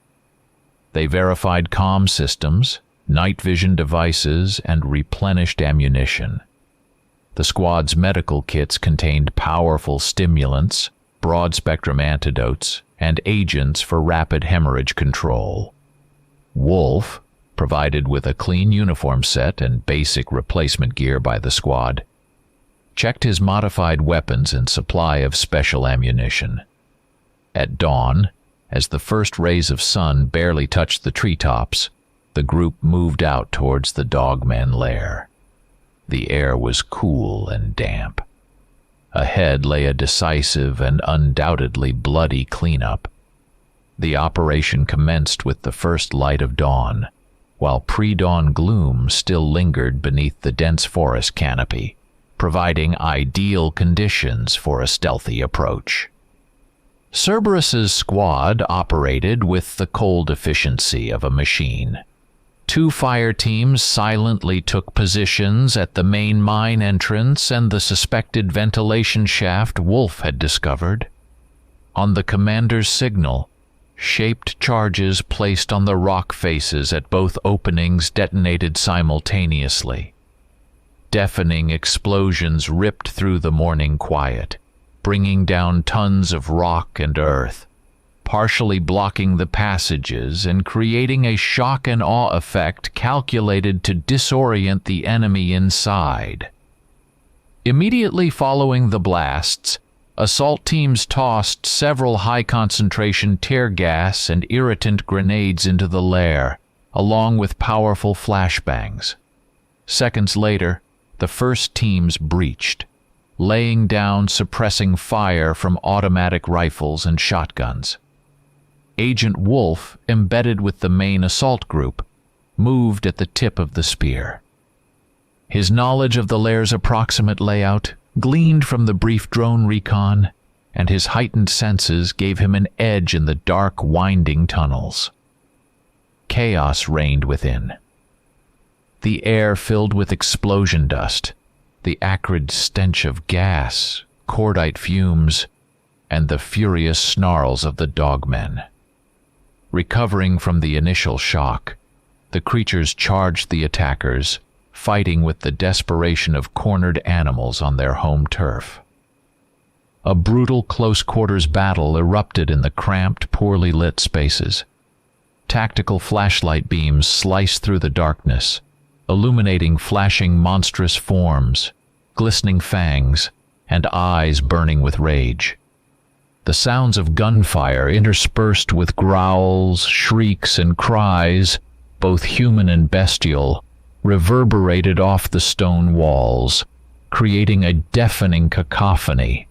They verified comm systems, night vision devices, and replenished ammunition. The squad's medical kits contained powerful stimulants, broad-spectrum antidotes, and agents for rapid hemorrhage control. Wolf, provided with a clean uniform set and basic replacement gear by the squad, checked his modified weapons and supply of special ammunition. At dawn, as the first rays of sun barely touched the treetops, the group moved out towards the DOGMAN lair. The air was cool and damp. Ahead lay a decisive and undoubtedly bloody cleanup. The operation commenced with the first light of dawn, while pre-dawn gloom still lingered beneath the dense forest canopy, providing ideal conditions for a stealthy approach. Cerberus's squad operated with the cold efficiency of a machine. 2 fire teams silently took positions at the main mine entrance and the suspected ventilation shaft Wolf had discovered. On the commander's signal, shaped charges placed on the rock faces at both openings detonated simultaneously. Deafening explosions ripped through the morning quiet, bringing down tons of rock and earth, partially blocking the passages and creating a shock and awe effect calculated to disorient the enemy inside. Immediately following the blasts, assault teams tossed several high-concentration tear gas and irritant grenades into the lair, along with powerful flashbangs. Seconds later, the first teams breached, laying down suppressing fire from automatic rifles and shotguns. Agent Wolf, embedded with the main assault group, moved at the tip of the spear. His knowledge of the lair's approximate layout, gleaned from the brief drone recon, and his heightened senses gave him an edge in the dark, winding tunnels. Chaos reigned within. The air filled with explosion dust, the acrid stench of gas, cordite fumes, and the furious snarls of the DOGMAN. Recovering from the initial shock, the creatures charged the attackers, fighting with the desperation of cornered animals on their home turf. A brutal close-quarters battle erupted in the cramped, poorly lit spaces. Tactical flashlight beams sliced through the darkness, illuminating flashing monstrous forms, glistening fangs, and eyes burning with rage. The sounds of gunfire, interspersed with growls, shrieks, and cries, both human and bestial, reverberated off the stone walls, creating a deafening cacophony.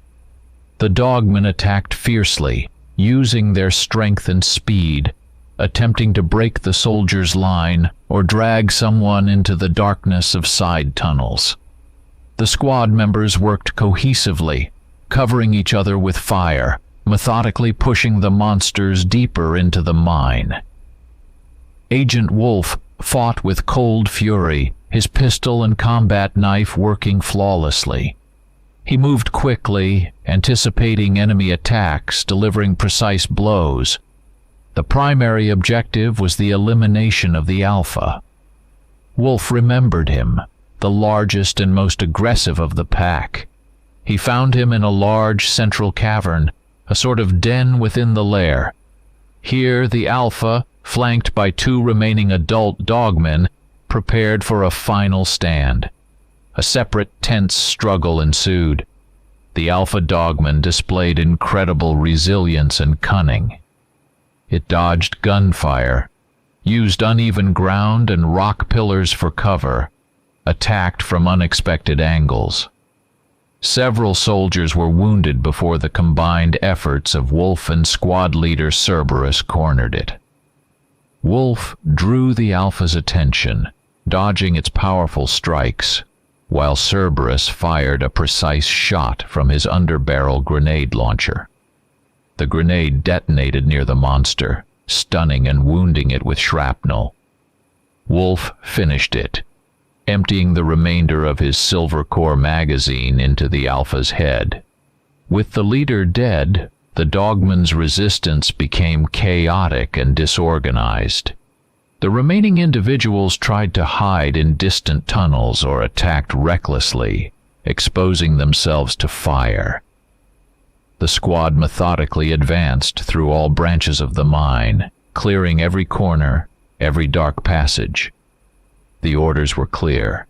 The DOGMAN attacked fiercely, using their strength and speed, attempting to break the soldiers' line or drag someone into the darkness of side tunnels. The squad members worked cohesively, covering each other with fire, methodically pushing the monsters deeper into the mine. Agent Wolf fought with cold fury, his pistol and combat knife working flawlessly. He moved quickly, anticipating enemy attacks, delivering precise blows. The primary objective was the elimination of the Alpha. Wolf remembered him, the largest and most aggressive of the pack. He found him in a large central cavern, a sort of den within the lair. Here the Alpha, flanked by 2 remaining adult DOGMAN, prepared for a final stand. A separate, tense struggle ensued. The Alpha DOGMAN displayed incredible resilience and cunning. It dodged gunfire, used uneven ground and rock pillars for cover, attacked from unexpected angles. Several soldiers were wounded before the combined efforts of Wolf and squad leader Cerberus cornered it. Wolf drew the Alpha's attention, dodging its powerful strikes, while Cerberus fired a precise shot from his underbarrel grenade launcher. The grenade detonated near the monster, stunning and wounding it with shrapnel. Wolf finished it, emptying the remainder of his silver core magazine into the Alpha's head. With the leader dead, the DOGMAN's resistance became chaotic and disorganized. The remaining individuals tried to hide in distant tunnels or attacked recklessly, exposing themselves to fire. The squad methodically advanced through all branches of the mine, clearing every corner, every dark passage. The orders were clear: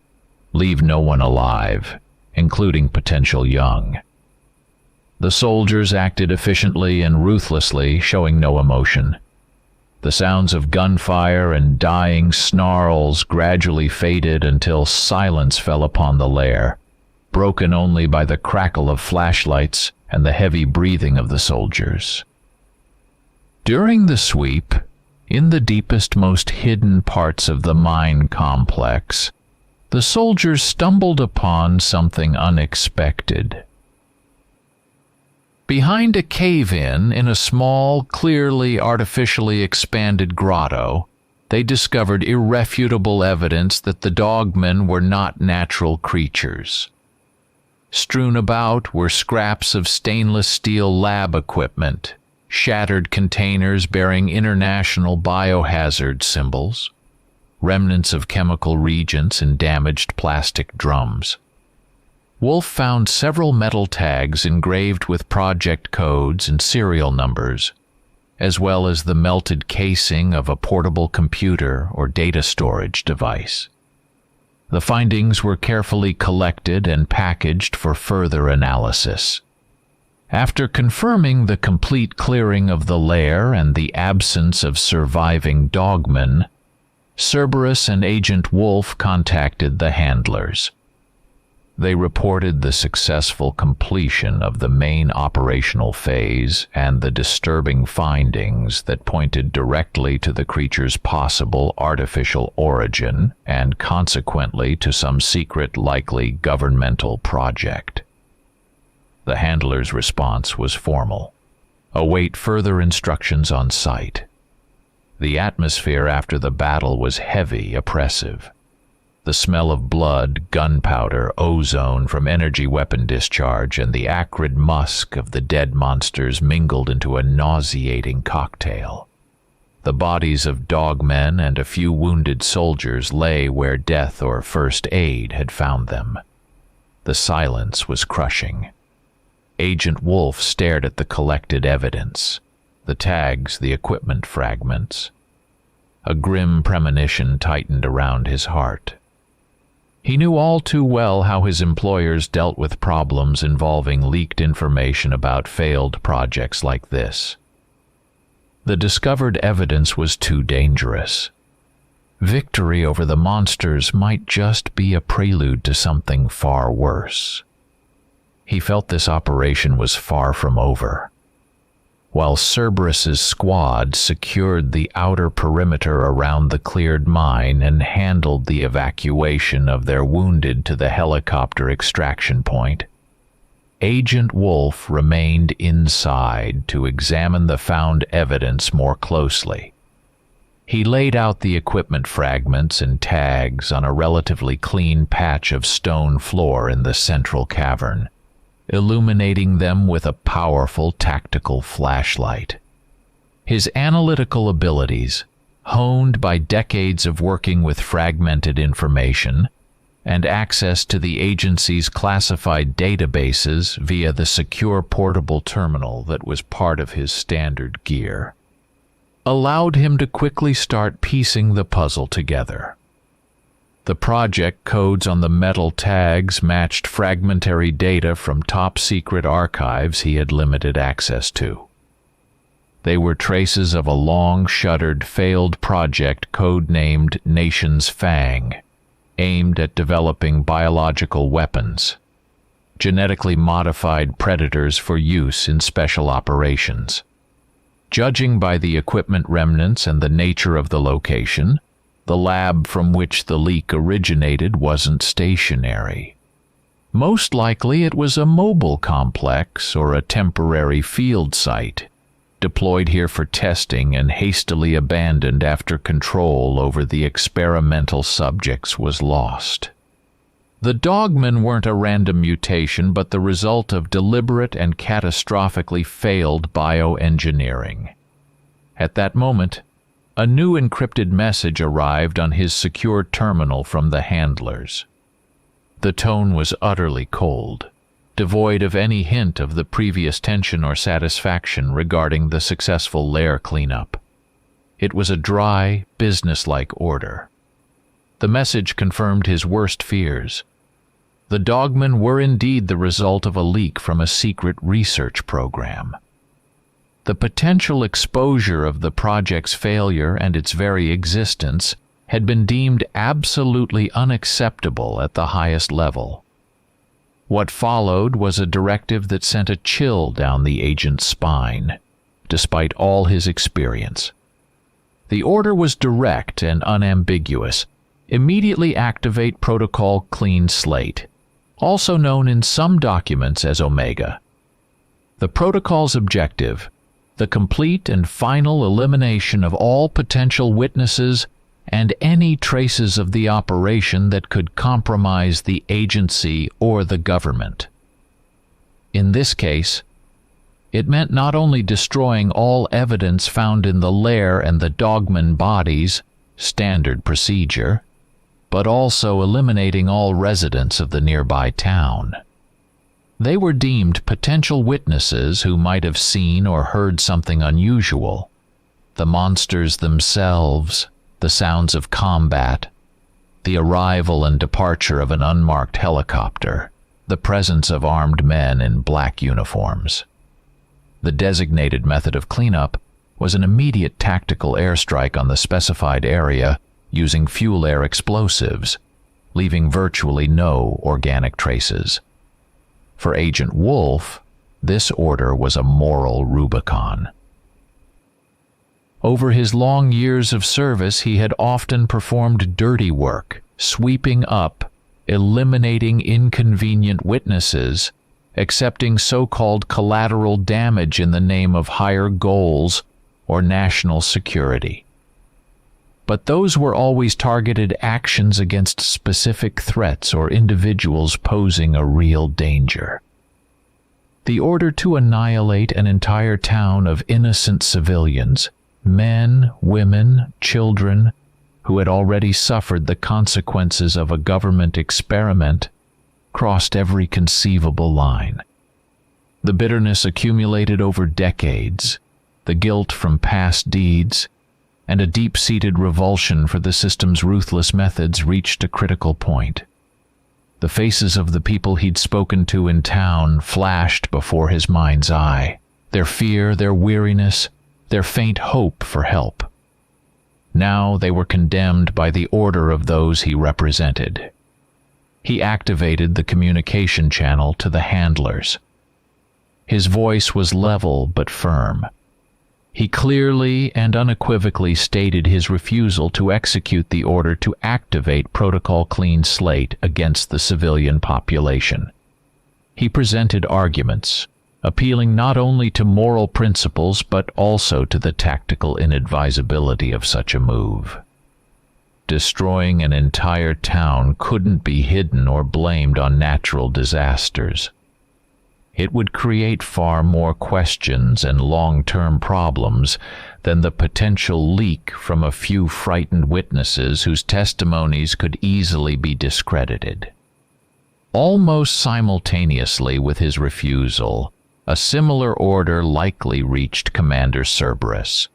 leave no one alive, including potential young. The soldiers acted efficiently and ruthlessly, showing no emotion. The sounds of gunfire and dying snarls gradually faded until silence fell upon the lair, broken only by the crackle of flashlights and the heavy breathing of the soldiers. During the sweep, in the deepest, most hidden parts of the mine complex, the soldiers stumbled upon something unexpected. Behind a cave-in in a small, clearly artificially expanded grotto, they discovered irrefutable evidence that the dogmen were not natural creatures. Strewn about were scraps of stainless steel lab equipment, shattered containers bearing international biohazard symbols, remnants of chemical reagents and damaged plastic drums. Wolf found several metal tags engraved with project codes and serial numbers, as well as the melted casing of a portable computer or data storage device. The findings were carefully collected and packaged for further analysis. After confirming the complete clearing of the lair and the absence of surviving dogmen, Cerberus and Agent Wolf contacted the handlers. They reported the successful completion of the main operational phase and the disturbing findings that pointed directly to the creature's possible artificial origin and consequently to some secret, likely governmental project. The handler's response was formal. Await further instructions on site. The atmosphere after the battle was heavy, oppressive. The smell of blood, gunpowder, ozone from energy weapon discharge, and the acrid musk of the dead monsters mingled into a nauseating cocktail. The bodies of dogmen and a few wounded soldiers lay where death or first aid had found them. The silence was crushing. Agent Wolf stared at the collected evidence, the tags, the equipment fragments. A grim premonition tightened around his heart. He knew all too well how his employers dealt with problems involving leaked information about failed projects like this. The discovered evidence was too dangerous. Victory over the monsters might just be a prelude to something far worse. He felt this operation was far from over. While Cerberus's squad secured the outer perimeter around the cleared mine and handled the evacuation of their wounded to the helicopter extraction point, Agent Wolf remained inside to examine the found evidence more closely. He laid out the equipment fragments and tags on a relatively clean patch of stone floor in the central cavern, illuminating them with a powerful tactical flashlight. His analytical abilities, honed by decades of working with fragmented information, and access to the agency's classified databases via the secure portable terminal that was part of his standard gear, allowed him to quickly start piecing the puzzle together. The project codes on the metal tags matched fragmentary data from top-secret archives he had limited access to. They were traces of a long-shuttered failed project codenamed Nation's Fang, aimed at developing biological weapons, genetically modified predators for use in special operations. Judging by the equipment remnants and the nature of the location, the lab from which the leak originated wasn't stationary. Most likely it was a mobile complex or a temporary field site, deployed here for testing and hastily abandoned after control over the experimental subjects was lost. The dogmen weren't a random mutation, but the result of deliberate and catastrophically failed bioengineering. At that moment, a new encrypted message arrived on his secure terminal from the handlers. The tone was utterly cold, devoid of any hint of the previous tension or satisfaction regarding the successful lair cleanup. It was a dry, businesslike order. The message confirmed his worst fears. The DOGMAN were indeed the result of a leak from a secret research program. The potential exposure of the project's failure and its very existence had been deemed absolutely unacceptable at the highest level. What followed was a directive that sent a chill down the agent's spine, despite all his experience. The order was direct and unambiguous. Immediately activate Protocol Clean Slate, also known in some documents as Omega. The protocol's objective: the complete and final elimination of all potential witnesses and any traces of the operation that could compromise the agency or the government. In this case, it meant not only destroying all evidence found in the lair and the DOGMAN bodies, standard procedure, but also eliminating all residents of the nearby town. They were deemed potential witnesses who might have seen or heard something unusual: the monsters themselves, the sounds of combat, the arrival and departure of an unmarked helicopter, the presence of armed men in black uniforms. The designated method of cleanup was an immediate tactical airstrike on the specified area using fuel-air explosives, leaving virtually no organic traces. For Agent Wolf, this order was a moral Rubicon. Over his long years of service, he had often performed dirty work, sweeping up, eliminating inconvenient witnesses, accepting so-called collateral damage in the name of higher goals or national security. But those were always targeted actions against specific threats or individuals posing a real danger. The order to annihilate an entire town of innocent civilians, men, women, children, who had already suffered the consequences of a government experiment, crossed every conceivable line. The bitterness accumulated over decades, the guilt from past deeds, and a deep-seated revulsion for the system's ruthless methods reached a critical point. The faces of the people he'd spoken to in town flashed before his mind's eye, their fear, their weariness, their faint hope for help. Now they were condemned by the order of those he represented. He activated the communication channel to the handlers. His voice was level but firm. He clearly and unequivocally stated his refusal to execute the order to activate Protocol Clean Slate against the civilian population. He presented arguments, appealing not only to moral principles but also to the tactical inadvisability of such a move. Destroying an entire town couldn't be hidden or blamed on natural disasters. It would create far more questions and long-term problems than the potential leak from a few frightened witnesses whose testimonies could easily be discredited. Almost simultaneously with his refusal, a similar order likely reached Commander Cerberus.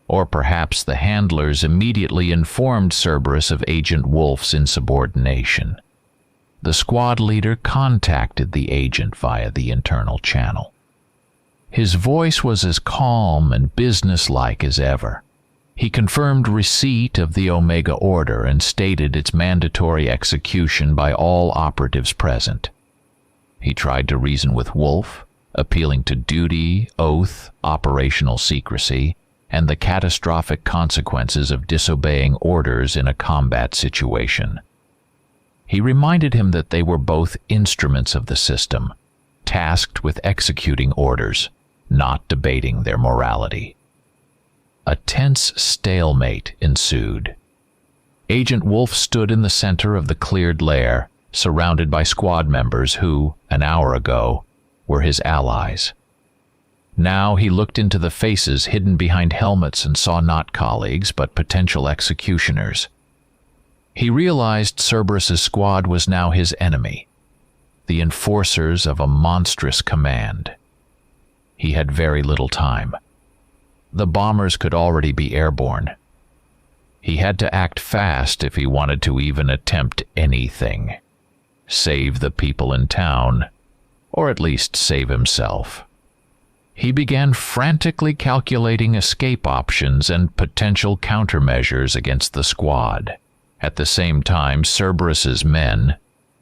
Or perhaps the handlers immediately informed Cerberus of Agent Wolf's insubordination. The squad leader contacted the agent via the internal channel. His voice was as calm and businesslike as ever. He confirmed receipt of the Omega Order and stated its mandatory execution by all operatives present. He tried to reason with Wolf, appealing to duty, oath, operational secrecy, and the catastrophic consequences of disobeying orders in a combat situation. He reminded him that they were both instruments of the system, tasked with executing orders, not debating their morality. A tense stalemate ensued. Agent Wolf stood in the center of the cleared lair, surrounded by squad members who, an hour ago, were his allies. Now he looked into the faces hidden behind helmets and saw not colleagues, but potential executioners. He realized Cerberus's squad was now his enemy, the enforcers of a monstrous command. He had very little time. The bombers could already be airborne. He had to act fast if he wanted to even attempt anything. save the people in town, or at least save himself. He began frantically calculating escape options and potential countermeasures against the squad. At the same time, Cerberus's men,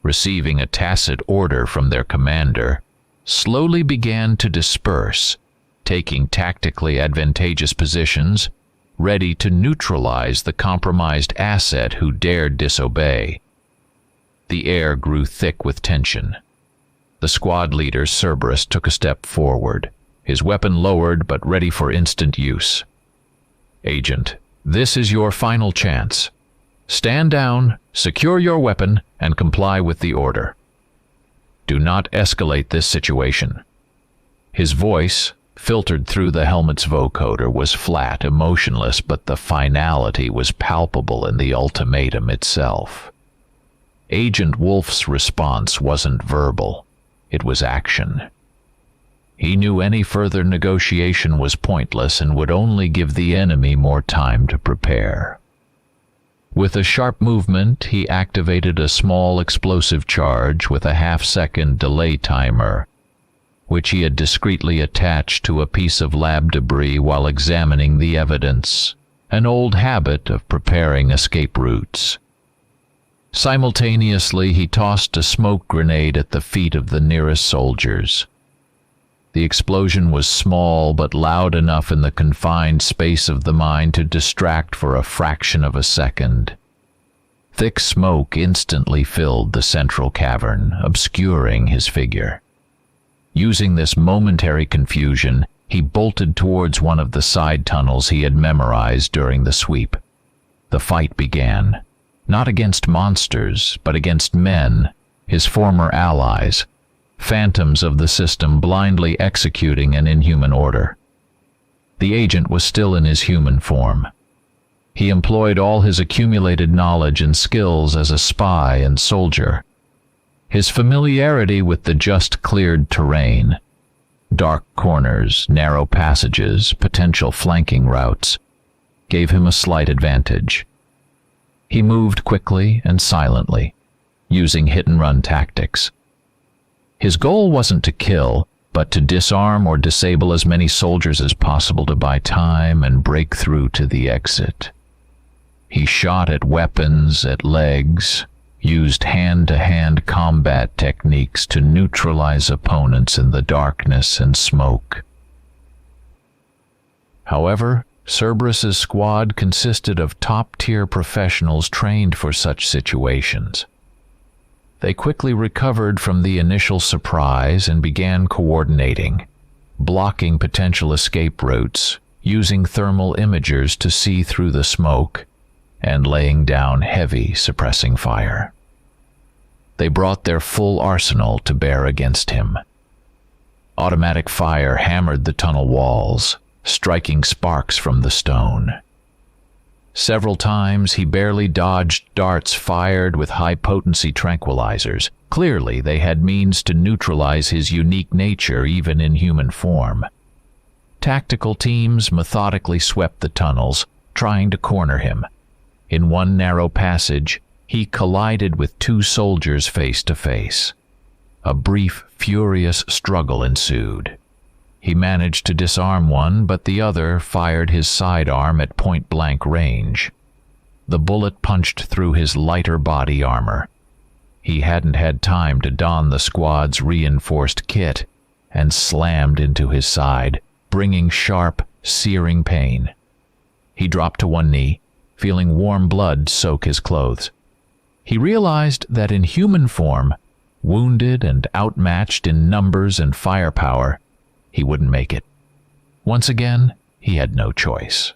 receiving a tacit order from their commander, slowly began to disperse, taking tactically advantageous positions, ready to neutralize the compromised asset who dared disobey. The air grew thick with tension. The squad leader, Cerberus, took a step forward, his weapon lowered but ready for instant use. "Agent, this is your final chance. Stand down, secure your weapon, and comply with the order. Do not escalate this situation." His voice, filtered through the helmet's vocoder, was flat, emotionless, but the finality was palpable in the ultimatum itself. Agent Wolf's response wasn't verbal, it was action. He knew any further negotiation was pointless and would only give the enemy more time to prepare. With a sharp movement, he activated a small explosive charge with a half-second delay timer, which he had discreetly attached to a piece of lab debris while examining the evidence, an old habit of preparing escape routes. Simultaneously, he tossed a smoke grenade at the feet of the nearest soldiers. The explosion was small but loud enough in the confined space of the mine to distract for a fraction of a second. Thick smoke instantly filled the central cavern, obscuring his figure. Using this momentary confusion, he bolted towards one of the side tunnels he had memorized during the sweep. The fight began, not against monsters, but against men, his former allies, phantoms of the system blindly executing an inhuman order. The agent was still in his human form. He employed all his accumulated knowledge and skills as a spy and soldier. His familiarity with the just-cleared terrain, dark corners, narrow passages, potential flanking routes, gave him a slight advantage. He moved quickly and silently, using hit-and-run tactics. His goal wasn't to kill, but to disarm or disable as many soldiers as possible to buy time and break through to the exit. He shot at weapons, at legs, used hand-to-hand combat techniques to neutralize opponents in the darkness and smoke. However, Cerberus's squad consisted of top-tier professionals trained for such situations. They quickly recovered from the initial surprise and began coordinating, blocking potential escape routes, using thermal imagers to see through the smoke, and laying down heavy suppressing fire. They brought their full arsenal to bear against him. Automatic fire hammered the tunnel walls, striking sparks from the stone. Several times he barely dodged darts fired with high-potency tranquilizers. Clearly, they had means to neutralize his unique nature even in human form. Tactical teams methodically swept the tunnels, trying to corner him. In one narrow passage, he collided with two soldiers face to face. A brief, furious struggle ensued. He managed to disarm one, but the other fired his sidearm at point-blank range. The bullet punched through his lighter body armor. He hadn't had time to don the squad's reinforced kit, and slammed into his side, bringing sharp, searing pain. He dropped to one knee, feeling warm blood soak his clothes. He realized that in human form, wounded and outmatched in numbers and firepower, he wouldn't make it. Once again, he had no choice.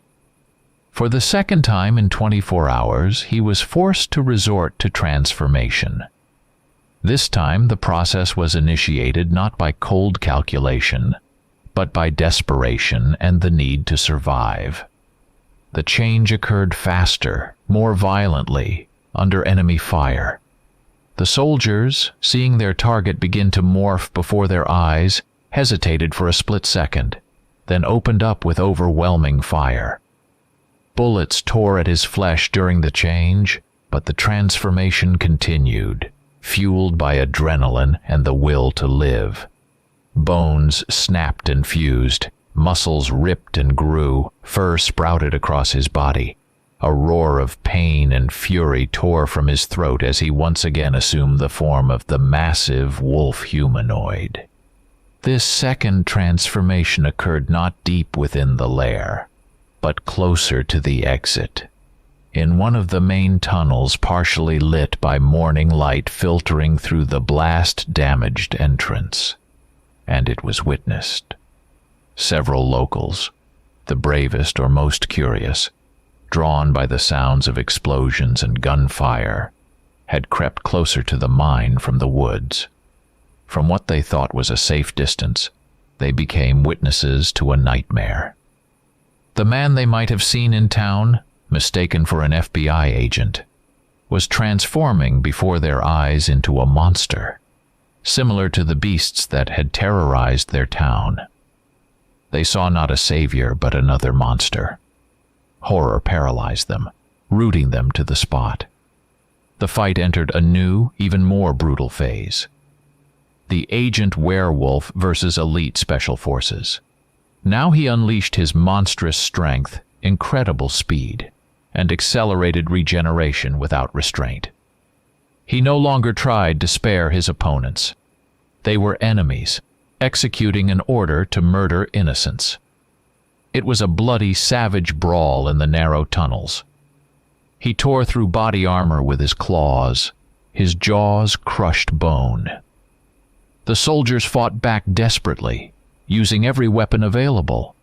For the second time in 24 hours, he was forced to resort to transformation. This time, the process was initiated not by cold calculation, but by desperation and the need to survive. The change occurred faster, more violently, under enemy fire. The soldiers, seeing their target begin to morph before their eyes, hesitated for a split second, then opened up with overwhelming fire. Bullets tore at his flesh during the change, but the transformation continued. fueled by adrenaline and the will to live. Bones snapped and fused, muscles ripped and grew, fur sprouted across his body. A roar of pain and fury tore from his throat as he once again assumed the form of the massive wolf humanoid. This second transformation occurred not deep within the lair, but closer to the exit, in one of the main tunnels partially lit by morning light filtering through the blast-damaged entrance. And it was witnessed. Several locals, the bravest or most curious, drawn by the sounds of explosions and gunfire, had crept closer to the mine from the woods. From what they thought was a safe distance, they became witnesses to a nightmare. The man they might have seen in town, mistaken for an FBI agent, was transforming before their eyes into a monster, similar to the beasts that had terrorized their town. They saw not a savior but another monster. Horror paralyzed them, rooting them to the spot. The fight entered a new, even more brutal phase. The agent werewolf versus elite special forces. Now he unleashed his monstrous strength, incredible speed, and accelerated regeneration without restraint. He no longer tried to spare his opponents. They were enemies, executing an order to murder innocents. It was a bloody, savage brawl in the narrow tunnels. He tore through body armor with his claws, his jaws crushed bone. The soldiers fought back desperately, using every weapon available.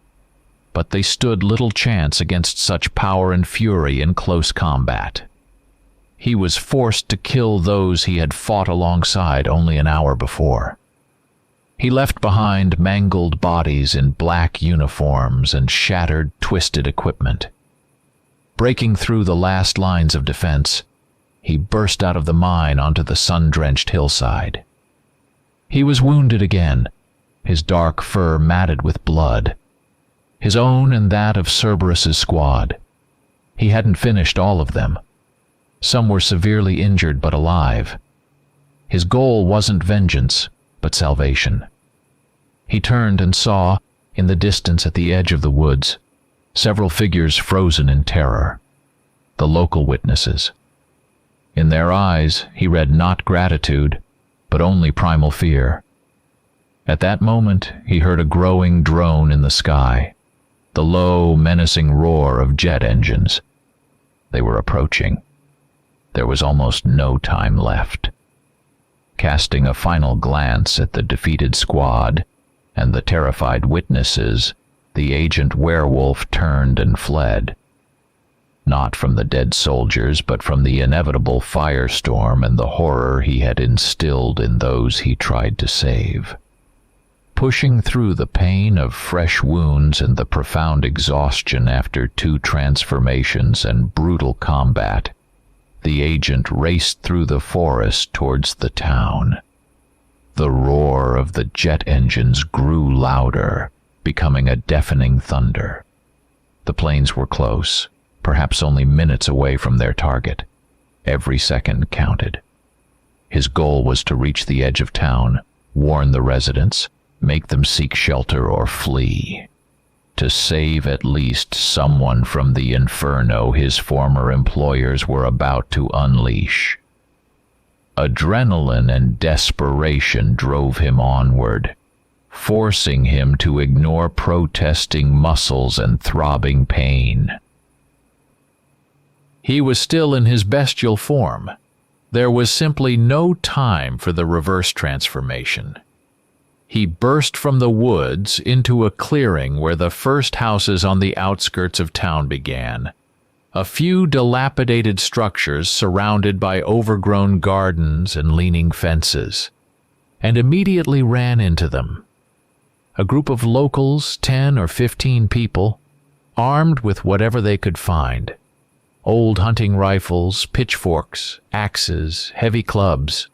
But they stood little chance against such power and fury in close combat. He was forced to kill those he had fought alongside only an hour before. He left behind mangled bodies in black uniforms and shattered, twisted equipment. Breaking through the last lines of defense, he burst out of the mine onto the sun-drenched hillside. He was wounded again, his dark fur matted with blood, his own and that of Cerberus's squad. He hadn't finished all of them. Some were severely injured but alive. His goal wasn't vengeance, but salvation. He turned and saw, in the distance at the edge of the woods, several figures frozen in terror, the local witnesses. In their eyes he read not gratitude, but only primal fear. At that moment he heard a growing drone in the sky, the low, menacing roar of jet engines. They were approaching. There was almost no time left. Casting a final glance at the defeated squad and the terrified witnesses, the agent werewolf turned and fled. Not from the dead soldiers, but from the inevitable firestorm and the horror he had instilled in those he tried to save. Pushing through the pain of fresh wounds and the profound exhaustion after 2 transformations and brutal combat, the agent raced through the forest towards the town. The roar of the jet engines grew louder, becoming a deafening thunder. The planes were close, perhaps only minutes away from their target. Every second counted. His goal was to reach the edge of town, warn the residents, make them seek shelter or flee, to save at least someone from the inferno his former employers were about to unleash. Adrenaline and desperation drove him onward, forcing him to ignore protesting muscles and throbbing pain. He was still in his bestial form. There was simply no time for the reverse transformation. He burst from the woods into a clearing where the first houses on the outskirts of town began, a few dilapidated structures surrounded by overgrown gardens and leaning fences, and immediately ran into them. A group of locals, 10 or 15 people, armed with whatever they could find. Old hunting rifles, pitchforks, axes, heavy clubs.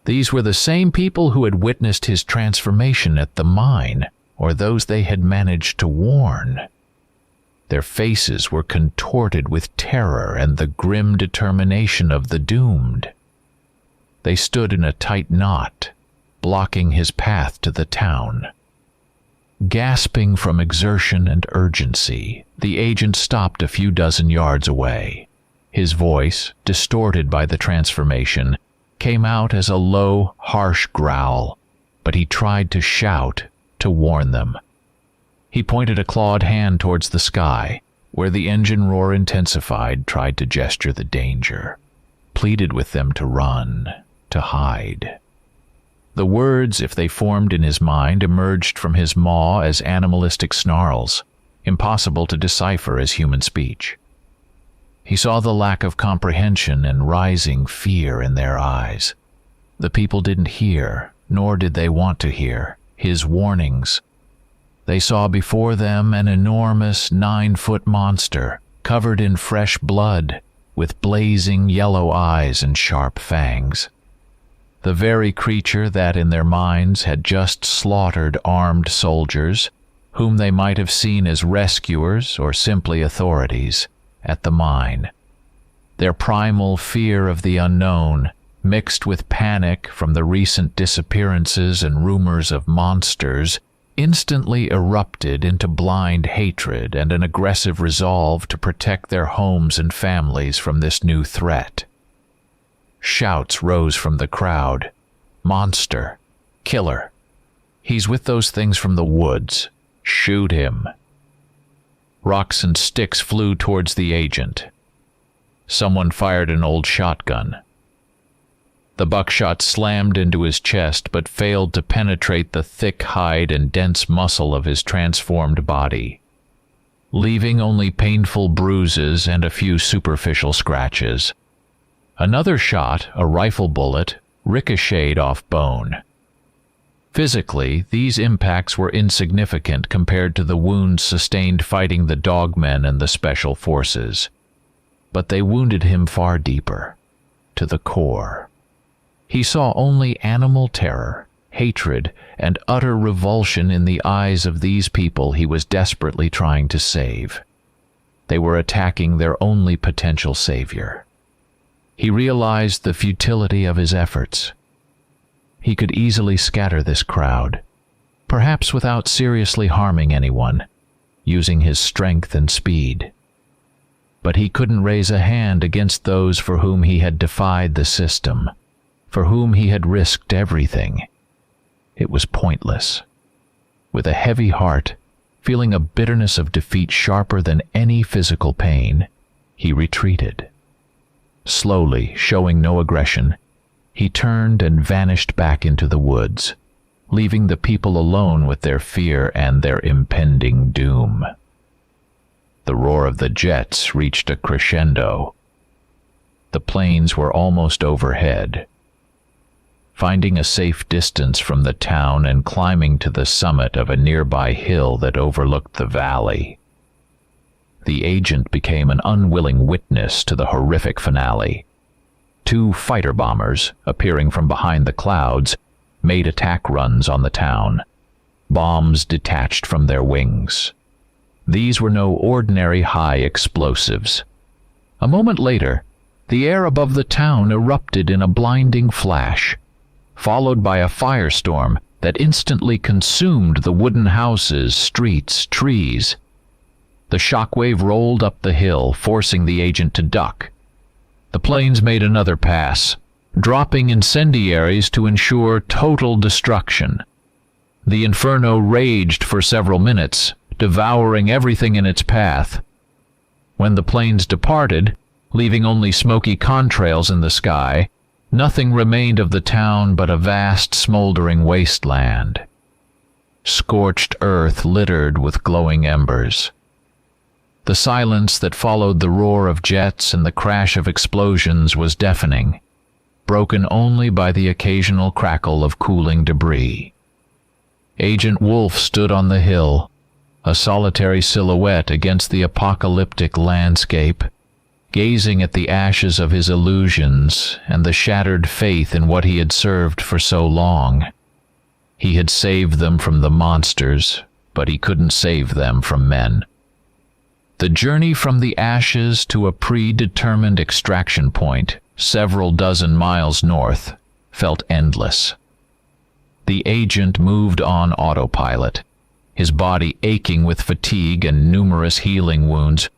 These were the same people who had witnessed his transformation at the mine, or those they had managed to warn. Their faces were contorted with terror and the grim determination of the doomed. They stood in a tight knot, blocking his path to the town. Gasping from exertion and urgency, the agent stopped a few dozen yards away. His voice, distorted by the transformation, came out as a low, harsh growl, but he tried to shout, to warn them. He pointed a clawed hand towards the sky, where the engine roar intensified, tried to gesture the danger, pleaded with them to run, to hide. The words, if they formed in his mind, emerged from his maw as animalistic snarls, impossible to decipher as human speech. He saw the lack of comprehension and rising fear in their eyes. The people didn't hear, nor did they want to hear, his warnings. They saw before them an enormous 9-foot monster, covered in fresh blood, with blazing yellow eyes and sharp fangs. The very creature that in their minds had just slaughtered armed soldiers, whom they might have seen as rescuers or simply authorities, at the mine. Their primal fear of the unknown, mixed with panic from the recent disappearances and rumors of monsters, instantly erupted into blind hatred and an aggressive resolve to protect their homes and families from this new threat. Shouts rose from the crowd. Monster. Killer. He's with those things from the woods. Shoot him. Rocks and sticks flew towards the agent. Someone fired an old shotgun. The buckshot slammed into his chest but failed to penetrate the thick hide and dense muscle of his transformed body, leaving only painful bruises and a few superficial scratches. Another shot, a rifle bullet, ricocheted off bone. Physically, these impacts were insignificant compared to the wounds sustained fighting the DOGMAN and the Special Forces. But they wounded him far deeper, to the core. He saw only animal terror, hatred, and utter revulsion in the eyes of these people he was desperately trying to save. They were attacking their only potential savior. He realized the futility of his efforts. He could easily scatter this crowd, perhaps without seriously harming anyone, using his strength and speed. But he couldn't raise a hand against those for whom he had defied the system, for whom he had risked everything. It was pointless. With a heavy heart, feeling a bitterness of defeat sharper than any physical pain, he retreated. Slowly, showing no aggression, he turned and vanished back into the woods, leaving the people alone with their fear and their impending doom. The roar of the jets reached a crescendo. The planes were almost overhead. Finding a safe distance from the town and climbing to the summit of a nearby hill that overlooked the valley, the agent became an unwilling witness to the horrific finale. 2 fighter bombers, appearing from behind the clouds, made attack runs on the town. Bombs detached from their wings. These were no ordinary high explosives. A moment later, the air above the town erupted in a blinding flash, followed by a firestorm that instantly consumed the wooden houses, streets, trees. The shockwave rolled up the hill, forcing the agent to duck. The planes made another pass, dropping incendiaries to ensure total destruction. The inferno raged for several minutes, devouring everything in its path. When the planes departed, leaving only smoky contrails in the sky, nothing remained of the town but a vast smoldering wasteland. Scorched earth littered with glowing embers. The silence that followed the roar of jets and the crash of explosions was deafening, broken only by the occasional crackle of cooling debris. Agent Wolf stood on the hill, a solitary silhouette against the apocalyptic landscape, gazing at the ashes of his illusions and the shattered faith in what he had served for so long. He had saved them from the monsters, but he couldn't save them from men. The journey from the ashes to a predetermined extraction point, several dozen miles north, felt endless. The agent moved on autopilot, his body aching with fatigue and numerous healing wounds,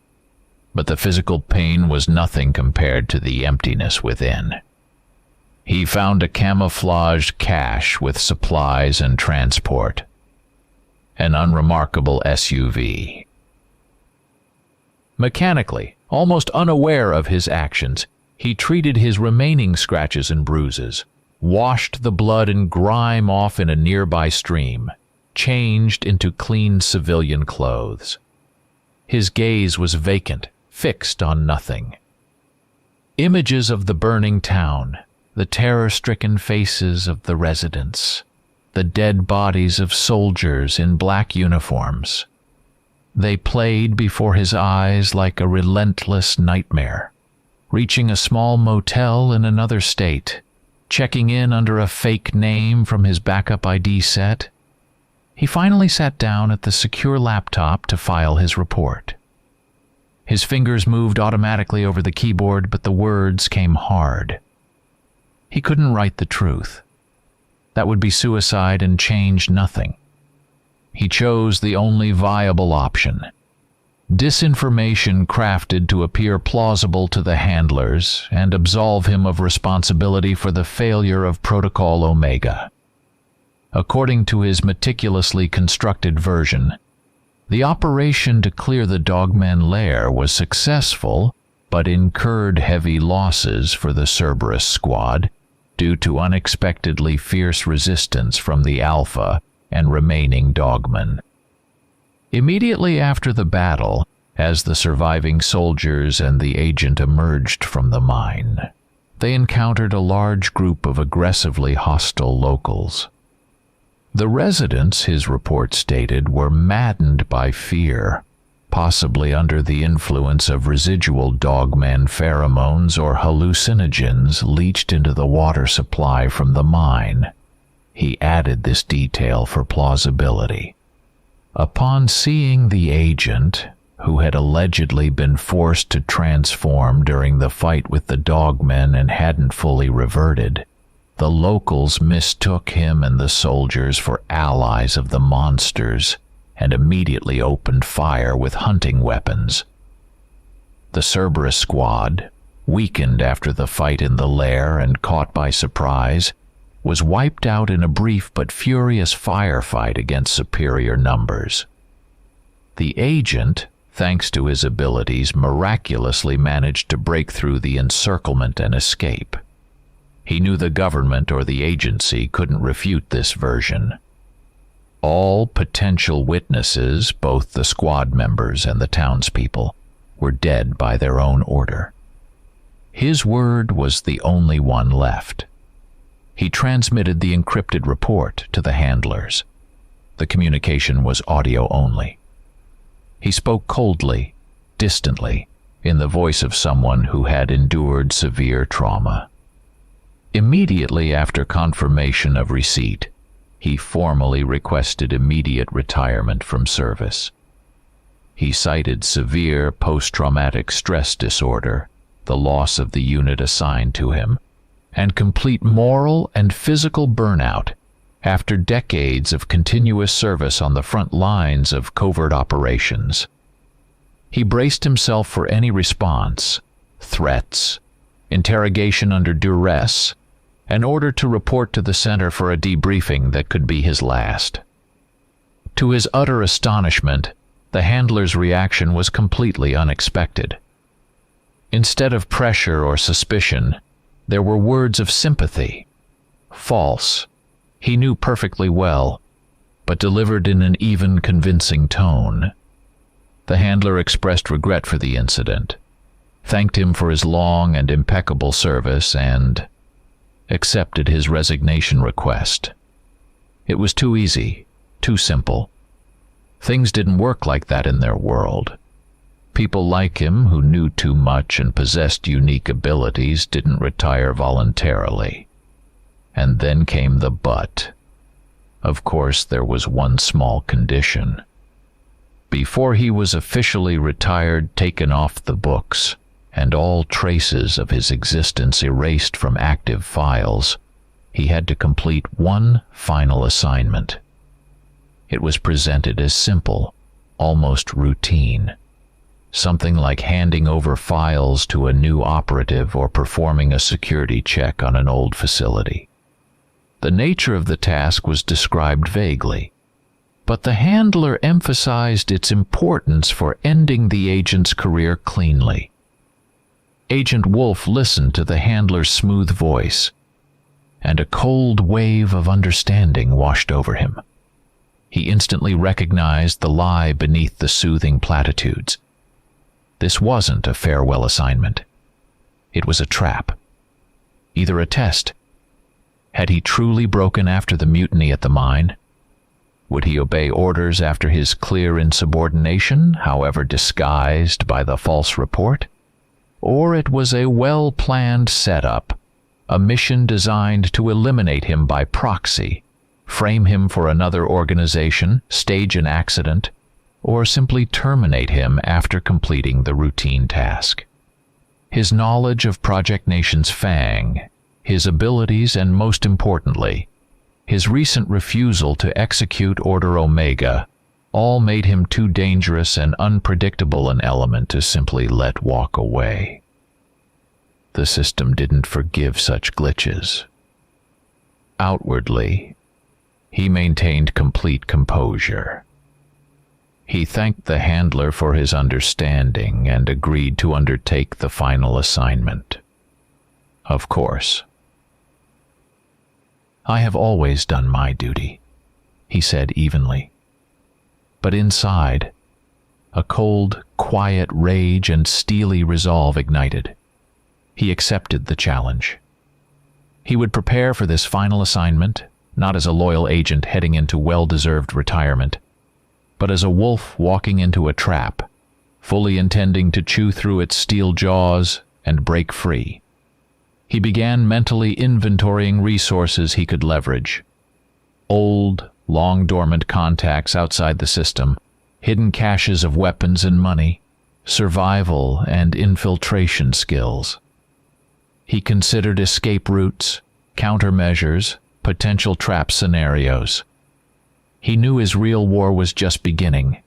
but the physical pain was nothing compared to the emptiness within. He found a camouflaged cache with supplies and transport, an unremarkable SUV. Mechanically, almost unaware of his actions, he treated his remaining scratches and bruises, washed the blood and grime off in a nearby stream, changed into clean civilian clothes. His gaze was vacant, fixed on nothing. Images of the burning town, the terror-stricken faces of the residents, the dead bodies of soldiers in black uniforms. They played before his eyes like a relentless nightmare. Reaching a small motel in another state, checking in under a fake name from his backup ID set, he finally sat down at the secure laptop to file his report. His fingers moved automatically over the keyboard, but the words came hard. He couldn't write the truth. That would be suicide and change nothing. He chose the only viable option. Disinformation crafted to appear plausible to the handlers and absolve him of responsibility for the failure of Protocol Omega. According to his meticulously constructed version, the operation to clear the DOGMAN lair was successful, but incurred heavy losses for the Cerberus squad due to unexpectedly fierce resistance from the Alpha and remaining DOGMAN. Immediately after the battle, as the surviving soldiers and the agent emerged from the mine, they encountered a large group of aggressively hostile locals. The residents, his report stated, were maddened by fear, possibly under the influence of residual DOGMAN pheromones or hallucinogens leached into the water supply from the mine. He added this detail for plausibility. Upon seeing the agent, who had allegedly been forced to transform during the fight with the DOGMAN and hadn't fully reverted, the locals mistook him and the soldiers for allies of the monsters and immediately opened fire with hunting weapons. The Cerberus squad, weakened after the fight in the lair and caught by surprise, was wiped out in a brief but furious firefight against superior numbers. The agent, thanks to his abilities, miraculously managed to break through the encirclement and escape. He knew the government or the agency couldn't refute this version. All potential witnesses, both the squad members and the townspeople, were dead by their own order. His word was the only one left. He transmitted the encrypted report to the handlers. The communication was audio only. He spoke coldly, distantly, in the voice of someone who had endured severe trauma. Immediately after confirmation of receipt, he formally requested immediate retirement from service. He cited severe post-traumatic stress disorder, the loss of the unit assigned to him, and complete moral and physical burnout after decades of continuous service on the front lines of covert operations. He braced himself for any response, threats, interrogation under duress, in order to report to the center for a debriefing that could be his last. To his utter astonishment, the handler's reaction was completely unexpected. Instead of pressure or suspicion, there were words of sympathy. False, he knew perfectly well, but delivered in an even convincing tone. The handler expressed regret for the incident, thanked him for his long and impeccable service, and accepted his resignation request. It was too easy, too simple. Things didn't work like that in their world. People like him, who knew too much and possessed unique abilities, didn't retire voluntarily. And then came the but. Of course, there was one small condition. Before he was officially retired, taken off the books, and all traces of his existence erased from active files, he had to complete one final assignment. It was presented as simple, almost routine. Something like handing over files to a new operative or performing a security check on an old facility. The nature of the task was described vaguely, but the handler emphasized its importance for ending the agent's career cleanly. Agent Wolf listened to the handler's smooth voice, and a cold wave of understanding washed over him. He instantly recognized the lie beneath the soothing platitudes. This wasn't a farewell assignment. It was a trap. Either a test. Had he truly broken after the mutiny at the mine? Would he obey orders after his clear insubordination, however disguised by the false report? Or it was a well-planned setup, a mission designed to eliminate him by proxy, frame him for another organization, stage an accident, or simply terminate him after completing the routine task. His knowledge of Project Nation's FANG, his abilities, and most importantly, his recent refusal to execute Order Omega, all made him too dangerous and unpredictable an element to simply let walk away. The system didn't forgive such glitches. Outwardly, he maintained complete composure. He thanked the handler for his understanding and agreed to undertake the final assignment. Of course. "I have always done my duty," he said evenly. But inside, a cold, quiet rage and steely resolve ignited. He accepted the challenge. He would prepare for this final assignment, not as a loyal agent heading into well-deserved retirement, but as a wolf walking into a trap, fully intending to chew through its steel jaws and break free. He began mentally inventorying resources he could leverage. Old, long-dormant contacts outside the system, hidden caches of weapons and money, survival and infiltration skills. He considered escape routes, countermeasures, potential trap scenarios. He knew his real war was just beginning.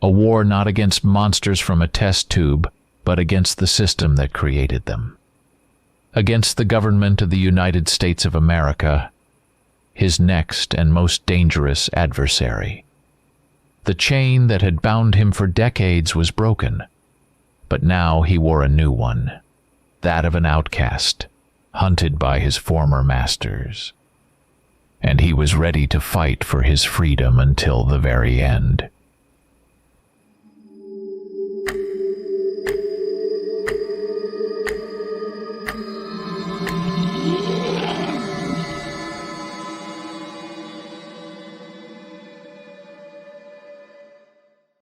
A war not against monsters from a test tube, but against the system that created them. Against the government of the United States of America, his next and most dangerous adversary. The chain that had bound him for decades was broken, but now he wore a new one, that of an outcast, hunted by his former masters. And he was ready to fight for his freedom until the very end.